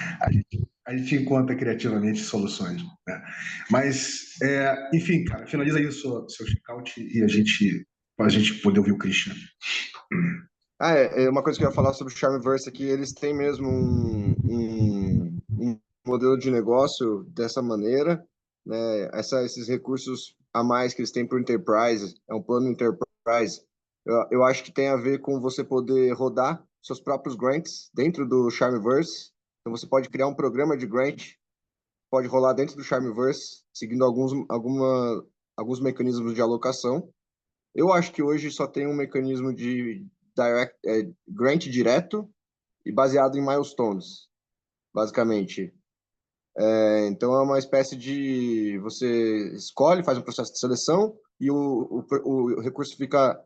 A gente encontra criativamente soluções, né? Mas, enfim, cara, finaliza aí o seu check-out e a gente poder ouvir o Christian. é uma coisa que eu ia falar sobre o Charmverse aqui, eles têm mesmo um modelo de negócio dessa maneira, né? Esses recursos a mais que eles têm para o Enterprise, é um plano Enterprise, eu acho que tem a ver com você poder rodar seus próprios grants dentro do Charmverse. Então você pode criar um programa de grant, pode rolar dentro do Charmverse, seguindo alguns mecanismos de alocação. Eu acho que hoje só tem um mecanismo de grant direto e baseado em milestones, basicamente. Então é uma espécie de você escolhe, faz um processo de seleção e o recurso fica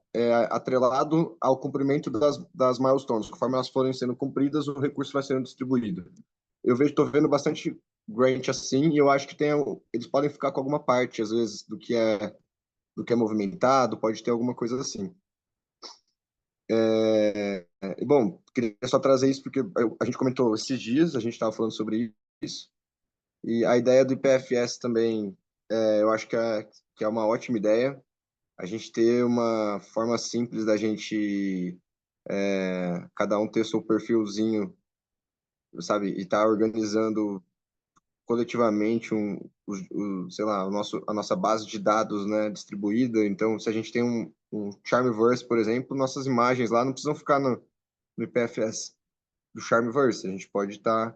atrelado ao cumprimento das milestones. Conforme elas forem sendo cumpridas, o recurso vai sendo distribuído. Estou vendo bastante grant assim e eu acho que eles podem ficar com alguma parte, às vezes, do que é movimentado, pode ter alguma coisa assim. Bom, queria só trazer isso porque a gente comentou esses dias, a gente estava falando sobre isso, e a ideia do IPFS também, eu acho que é uma ótima ideia, a gente ter uma forma simples da gente, cada um ter seu perfilzinho, sabe, e estar organizando coletivamente sei lá, a nossa base de dados, né, distribuída. Então, se a gente tem um Charmverse, por exemplo, nossas imagens lá não precisam ficar no IPFS do Charmverse. A gente pode estar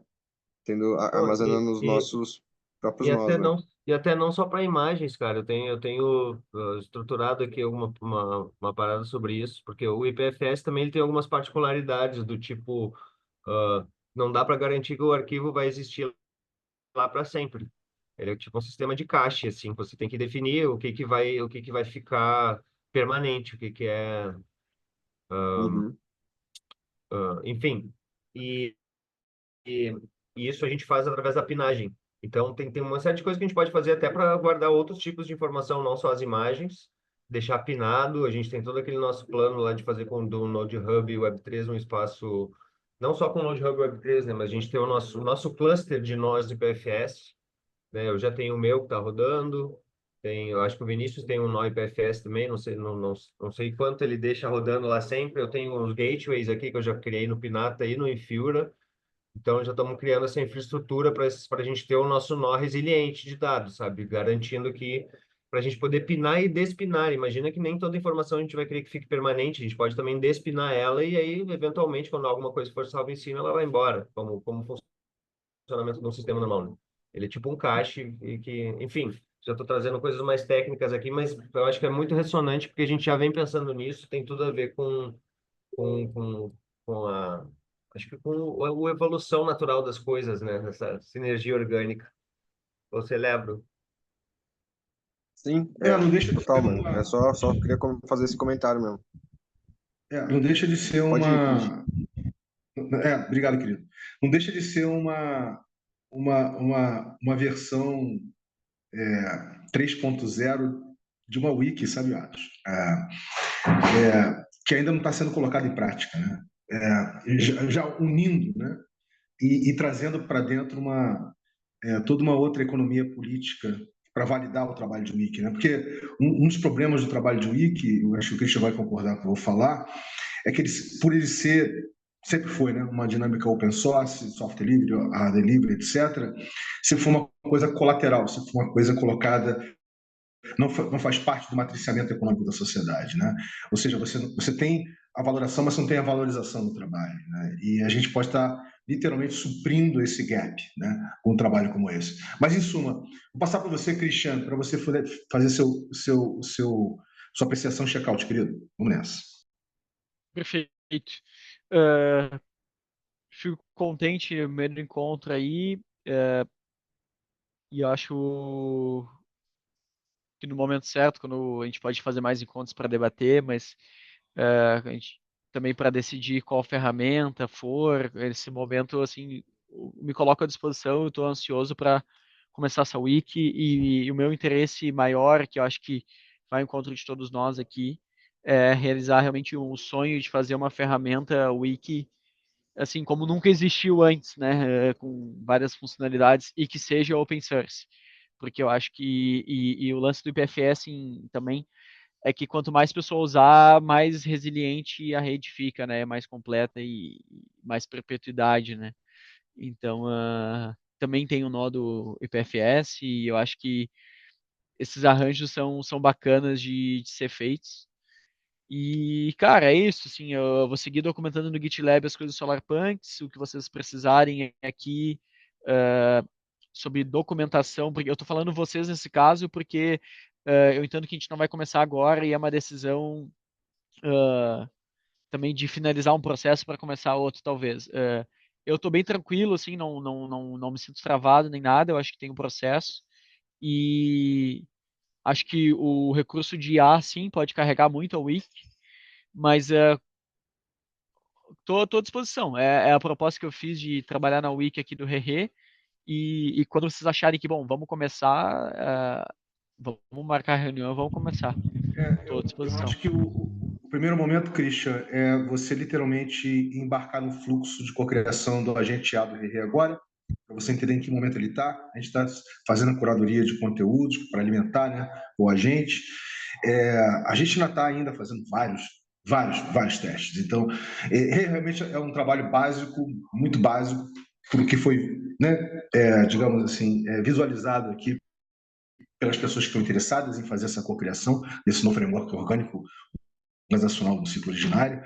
Não, armazenando os nossos próprios e nós, até né? não, e até não só para imagens, cara. Eu tenho estruturado aqui uma parada sobre isso, porque o IPFS também ele tem algumas particularidades do tipo, ah, não dá para garantir que o arquivo vai existir lá para sempre. Ele é tipo um sistema de cache, assim, você tem que definir o que que vai ficar permanente, o que que é, Uhum. enfim. E, e, e isso a gente faz através da pinagem. Então, tem uma série de coisas que a gente pode fazer até para guardar outros tipos de informação, não só as imagens, deixar pinado. A gente tem todo aquele nosso plano lá de fazer com o Node Hub e o Web3 um espaço, não só com o Node Hub e o Web3, né, mas a gente tem o nosso cluster de nós de PFS, né? Eu já tenho o meu que está rodando. Eu acho que o Vinícius tem um nó IPFS também, não sei quanto ele deixa rodando lá sempre. Eu tenho os gateways aqui que eu já criei no Pinata e no Infura. Então, já estamos criando essa infraestrutura para a gente ter o nosso nó resiliente de dados, sabe? Garantindo que para a gente poder pinar e despinar. Imagina que nem toda informação a gente vai querer que fique permanente, a gente pode também despinar ela e aí, eventualmente, quando alguma coisa for salva em cima, ela vai embora, como funcionamento de um sistema normal, né? Ele é tipo um cache e que, enfim, já estou trazendo coisas mais técnicas aqui, mas eu acho que é muito ressonante porque a gente já vem pensando nisso, tem tudo a ver com, com, com a, acho que com a evolução natural das coisas, né? Essa sinergia orgânica. Você celebro. Sim, Não deixa de ser total, mano. uma, Só queria fazer esse comentário mesmo. não deixa de ser Pode ir, Cris. obrigado, querido. Não deixa de ser uma versão 3.0 de uma wiki, sabe, Atos? Que ainda não está sendo colocada em prática, né? Já unindo, né? E trazendo para dentro toda uma outra economia política para validar o trabalho de wiki, né? Porque um dos problemas do trabalho de wiki, eu acho que o Christian vai concordar com o que eu vou falar, é que por ele ser, sempre foi, né, uma dinâmica open source, software livre, hardware livre, etc., se for uma coisa colateral, se for uma coisa colocada, não faz parte do matriciamento econômico da sociedade, né? Ou seja, você tem a valoração, mas não tem a valorização do trabalho, né? E a gente pode estar literalmente suprindo esse gap, né, com um trabalho como esse. Mas, em suma, vou passar para você, Cristiano, para você fazer sua apreciação check-out, querido. Vamos nessa. Perfeito. Uh, Fico contente no primeiro encontro aí, e acho que no momento certo, quando a gente pode fazer mais encontros para debater, mas a gente também para decidir qual ferramenta for, esse momento, assim, me coloco à disposição, eu estou ansioso para começar essa wiki e o meu interesse maior, que eu acho que vai ao encontro de todos nós aqui, é realizar realmente um sonho de fazer uma ferramenta wiki assim como nunca existiu antes, né, com várias funcionalidades e que seja open source, porque eu acho que o lance do IPFS também é que quanto mais pessoa usar, mais resiliente a rede fica, né, mais completa e mais perpetuidade, né. Então, também tem o nó do IPFS e eu acho que esses arranjos são bacanas de ser feitos. E, cara, é isso, assim, eu vou seguir documentando no GitLab as coisas do SolarPunks, o que vocês precisarem aqui sobre documentação, porque eu tô falando vocês nesse caso porque eu entendo que a gente não vai começar agora e é uma decisão também de finalizar um processo para começar outro, talvez. Eu tô bem tranquilo, assim, não me sinto travado nem nada, eu acho que tem um processo e acho que o recurso de IA, sim, pode carregar muito a Wiki, mas tô à disposição. É a proposta que eu fiz de trabalhar na Wiki aqui do Rerê. E quando vocês acharem que, bom, vamos começar, vamos marcar a reunião, vamos começar. Estou à Eu disposição. acho que o primeiro momento, Christian, é você literalmente embarcar no fluxo de cocriação do agente A do RR agora, para você entender em que momento ele está. A gente está fazendo a curadoria de conteúdos para alimentar, né, o agente. A gente ainda está ainda fazendo vários testes. Então, realmente é um trabalho básico, muito básico, para o que foi, né, digamos assim, visualizado aqui pelas pessoas que estão interessadas em fazer essa cocriação desse novo framework orgânico organizacional do ciclo originário.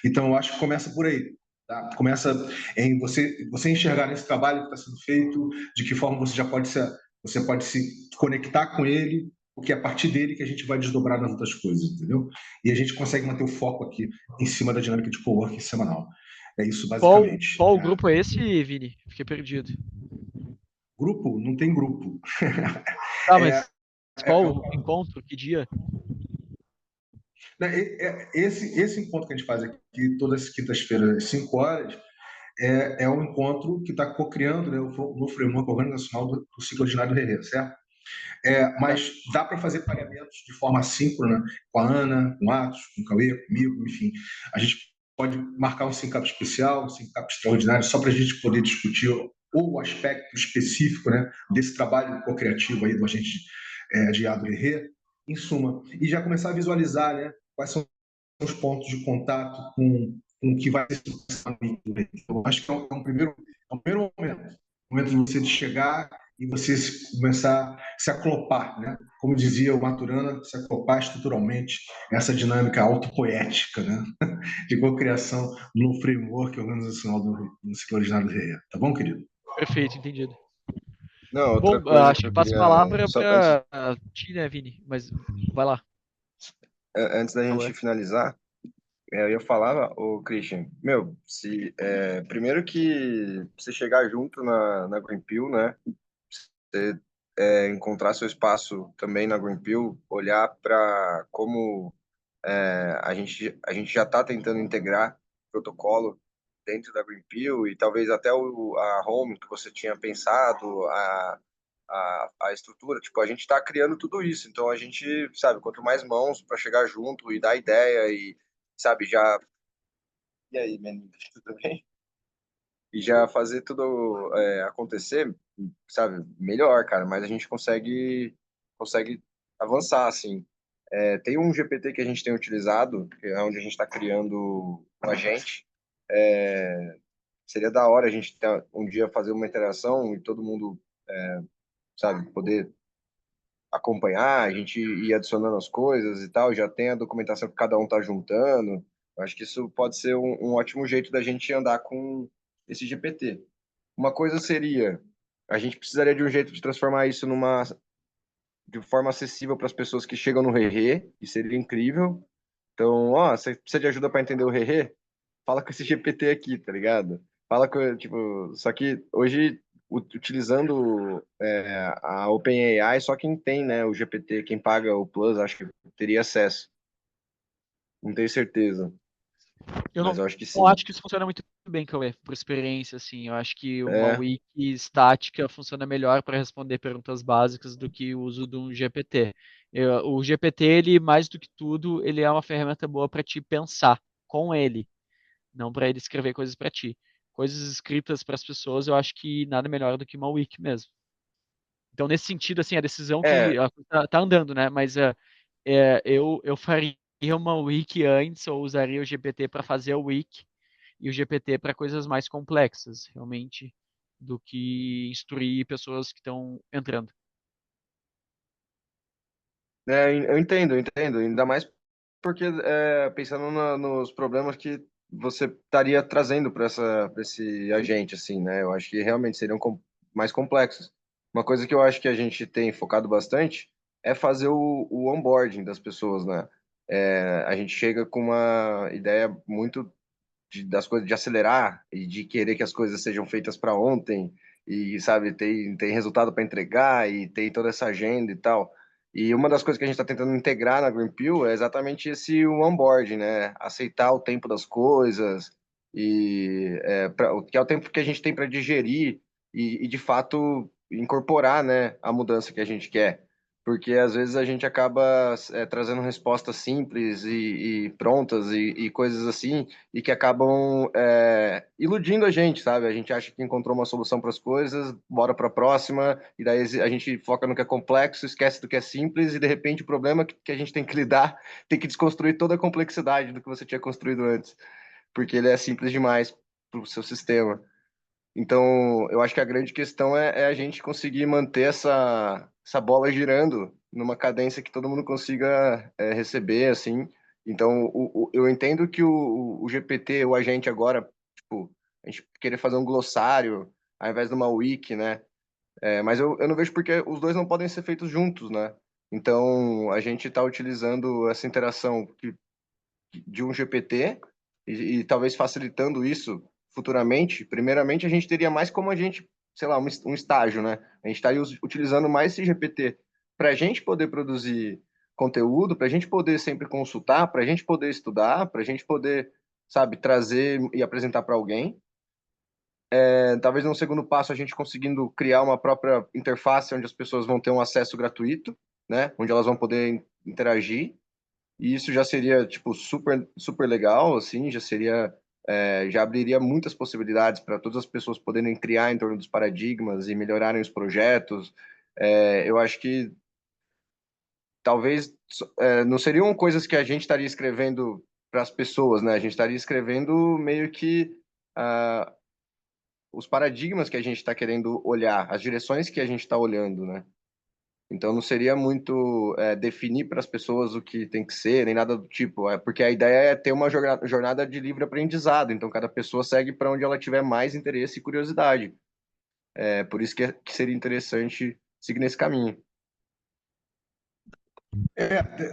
Então, eu acho que começa por aí. Tá? Começa em você enxergar nesse trabalho que está sendo feito, de que forma você pode se conectar com ele, porque é a partir dele que a gente vai desdobrar nas outras coisas, entendeu? E a gente consegue manter o foco aqui em cima da dinâmica de coworking semanal. É isso, basicamente. Qual grupo é esse, Vini? Fiquei perdido. Grupo? Não tem grupo. Tá, É, mas qual encontro? Que dia? Esse encontro que a gente faz aqui todas as quintas-feiras, às 5 horas, é um encontro que está co-criando, né, o framework organizacional do ciclo ordinário do RR, certo? Mas dá para fazer pagamentos de forma assíncrona com a Ana, com o Atos, com o Cauê, comigo, enfim. A gente pode marcar um sync-up especial, um sync-up extraordinário, só para a gente poder discutir o aspecto específico, né, desse trabalho co-criativo aí do agente de IA do RR, em suma. E já começar a visualizar, né, quais são os pontos de contato com o que vai ser. Eu acho que é um primeiro momento. O momento de você chegar e você começar a se aclopar, né? Como dizia o Maturana, se aclopar estruturalmente, essa dinâmica autopoética, né? De cocriação no framework organizacional do ciclo originário do RE. Tá bom, querido? Perfeito, entendido. Não, outra Bom, coisa acho que que eu passo a queria. palavra Só antes, para ti, né, Vini? Mas vai lá, antes da por gente favor. finalizar, eu ia falar, ô Christian, meu, primeiro que você chegar junto na Greenpill, né? Você encontrar seu espaço também na Greenpill, olhar para como a gente já está tentando integrar protocolo dentro da Greenpill e talvez até a home que você tinha pensado, a estrutura, tipo, a gente está criando tudo isso. Então a gente, sabe, quanto mais mãos para chegar junto e dar ideia e, sabe, já. E aí, menino, tudo bem? E já fazer tudo acontecer, sabe, melhor, cara. Mas a gente consegue avançar, assim. Tem um GPT que a gente tem utilizado, que é onde a gente está criando um agente. Seria da hora a gente um dia fazer uma interação e todo mundo, sabe, poder acompanhar, a gente ir adicionando as coisas e tal. Já tem a documentação que cada um está juntando. Eu acho que isso pode ser um ótimo jeito da gente andar com esse GPT. Uma coisa seria, a gente precisaria de um jeito de transformar isso de forma acessível para as pessoas que chegam no Rerê, e seria incrível. Então, ó, você precisa de ajuda para entender o Rerê? Fala com esse GPT aqui, tá ligado? Fala com, tipo, só que hoje, utilizando a OpenAI, só quem tem, né, o GPT, quem paga o Plus, acho que teria acesso. Não tenho certeza, Eu mas não, eu acho que não sim. acho que isso funciona muito bem, Cauê, por experiência, assim. Eu acho que uma É, wiki estática funciona melhor para responder perguntas básicas do que o uso de um GPT. O GPT, ele, mais do que tudo, ele é uma ferramenta boa para te pensar com ele, não para ele escrever coisas para ti. Coisas escritas para as pessoas, eu acho que nada melhor do que uma wiki mesmo. Então, nesse sentido, assim, a decisão é, que tá andando, né? Mas eu faria uma wiki antes, ou usaria o GPT para fazer a wiki e o GPT para coisas mais complexas, realmente, do que instruir pessoas que estão entrando. eu entendo. Ainda mais porque pensando nos problemas que você estaria trazendo para esse agente, assim, né? Eu acho que realmente seriam mais complexos. Uma coisa que eu acho que a gente tem focado bastante é fazer o onboarding das pessoas, né? A gente chega com uma ideia muito das coisas de acelerar e de querer que as coisas sejam feitas para ontem e sabe tem resultado para entregar e tem toda essa agenda e tal. E uma das coisas que a gente está tentando integrar na Greenpill é exatamente esse o onboarding, né? Aceitar o tempo das coisas que é o tempo que a gente tem para digerir e de fato incorporar, né, a mudança que a gente quer. Porque às vezes a gente acaba trazendo respostas simples e prontas e coisas assim e que acabam iludindo a gente, sabe? A gente acha que encontrou uma solução para as coisas, bora para a próxima, e daí a gente foca no que é complexo, esquece do que é simples, e de repente o problema que a gente tem que lidar tem que desconstruir toda a complexidade do que você tinha construído antes, porque ele é simples demais para o seu sistema. Então, eu acho que a grande questão é a gente conseguir manter essa bola girando numa cadência que todo mundo consiga receber, assim. Então, eu entendo que o GPT, o agente agora, tipo, a gente querer fazer um glossário ao invés de uma wiki, né? Mas eu não vejo porque os dois não podem ser feitos juntos, né? Então, a gente está utilizando essa interação de um GPT e talvez facilitando isso futuramente, primeiramente a gente teria mais como a gente, sei lá, um estágio, né? A gente estaria utilizando mais esse GPT para a gente poder produzir conteúdo, para a gente poder sempre consultar, para a gente poder estudar, para a gente poder, sabe, trazer e apresentar para alguém. Talvez num segundo passo a gente conseguindo criar uma própria interface onde as pessoas vão ter um acesso gratuito, né? Onde elas vão poder interagir e isso já seria, tipo, super, super legal, assim, já abriria muitas possibilidades para todas as pessoas poderem criar em torno dos paradigmas e melhorarem os projetos. Eu acho que talvez não seriam coisas que a gente estaria escrevendo para as pessoas, né? A gente estaria escrevendo meio que ah, os paradigmas que a gente está querendo olhar, as direções que a gente está olhando, né? Então não seria muito definir para as pessoas o que tem que ser, nem nada do tipo, porque a ideia é ter uma jornada de livre aprendizado, então cada pessoa segue para onde ela tiver mais interesse e curiosidade. É por isso que seria interessante seguir nesse caminho.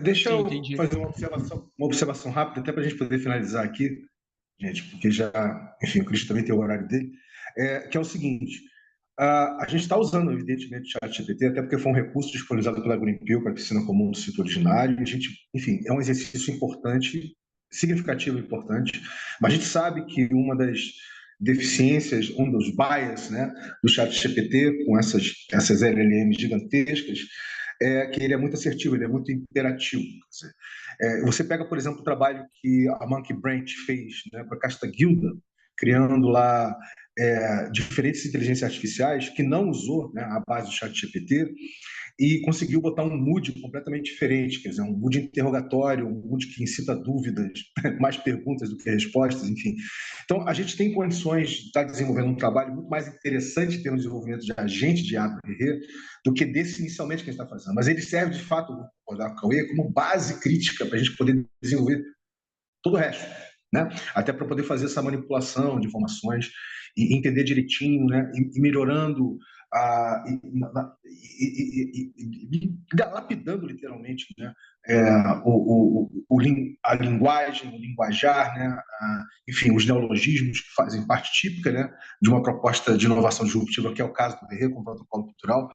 Deixa Sim, eu entendi. fazer uma observação rápida, até para a gente poder finalizar aqui, gente, porque já, enfim, o Cristian também tem o horário dele, que é o seguinte: a gente está usando, evidentemente, o ChatGPT, até porque foi um recurso disponibilizado pela Greenpeace para a piscina comum do sítio originário, e a gente, enfim, é um exercício importante, significativo e importante, mas a gente sabe que uma das deficiências, um dos bias, né, do ChatGPT, com essas LLMs gigantescas, é que ele é muito assertivo, ele é muito imperativo. Quer dizer, você pega, por exemplo, o trabalho que a Monkey Branch fez, né, com a Castaguilda, criando lá diferentes inteligências artificiais, que não usou, né, a base do ChatGPT, e conseguiu botar um mood completamente diferente, quer dizer, um mood interrogatório, um mood que incita dúvidas, mais perguntas do que respostas, enfim. Então, a gente tem condições de estar desenvolvendo um trabalho muito mais interessante em termos de desenvolvimento de agente de APR do que desse inicialmente que a gente está fazendo. Mas ele serve, de fato, vou concordar com o Cauê, como base crítica para a gente poder desenvolver todo o resto, né? Até para poder fazer essa manipulação de informações e entender direitinho, né? E melhorando, lapidando literalmente, né? A linguagem, o linguajar, né? Enfim, os neologismos que fazem parte típica, né? De uma proposta de inovação disruptiva, que é o caso do RE com o protocolo cultural.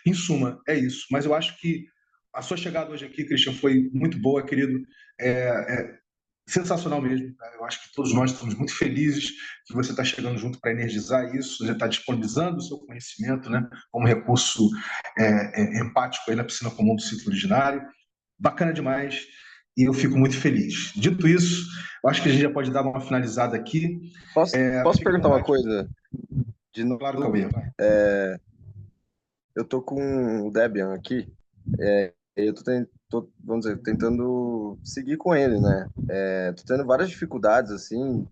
Em suma, é isso. Mas eu acho que a sua chegada hoje aqui, Christian, foi muito boa, querido. Sensacional mesmo. Eu acho que todos nós estamos muito felizes que você está chegando junto para energizar isso, já está disponibilizando o seu conhecimento, né, como recurso empático aí na piscina comum do ciclo originário. Bacana demais e eu fico muito feliz. Dito isso, eu acho que a gente já pode dar uma finalizada aqui. Posso perguntar uma coisa? De Claro, novo, Cauê. eu tô com o Debian aqui, eu tô, vamos dizer, tentando seguir com ele, né? Tô tendo várias dificuldades, assim.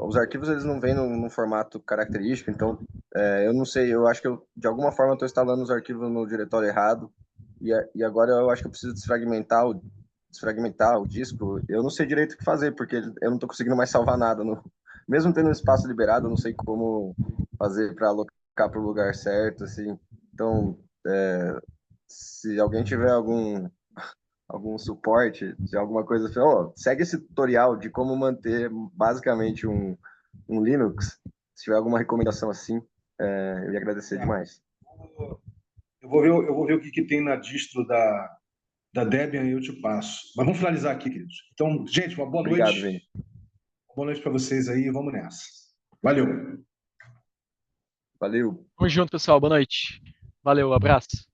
Os arquivos, eles não vêm num formato característico, então eu não sei, eu acho que de alguma forma, eu tô instalando os arquivos no diretório errado, e agora eu acho que eu preciso desfragmentar o disco. Eu não sei direito o que fazer, porque eu não tô conseguindo mais salvar nada. Mesmo tendo um espaço liberado, eu não sei como fazer para alocar para o lugar certo, assim. Então, se alguém tiver algum suporte de alguma coisa, assim, segue esse tutorial de como manter basicamente um Linux. Se tiver alguma recomendação assim, eu ia agradecer demais. Eu vou ver o que tem na distro da Debian e eu te passo. Mas vamos finalizar aqui, queridos. Então, gente, uma boa Obrigado, noite. Vini. Boa noite para vocês aí. Vamos nessa. Valeu. Valeu. Tamo junto, pessoal. Boa noite. Valeu, abraço.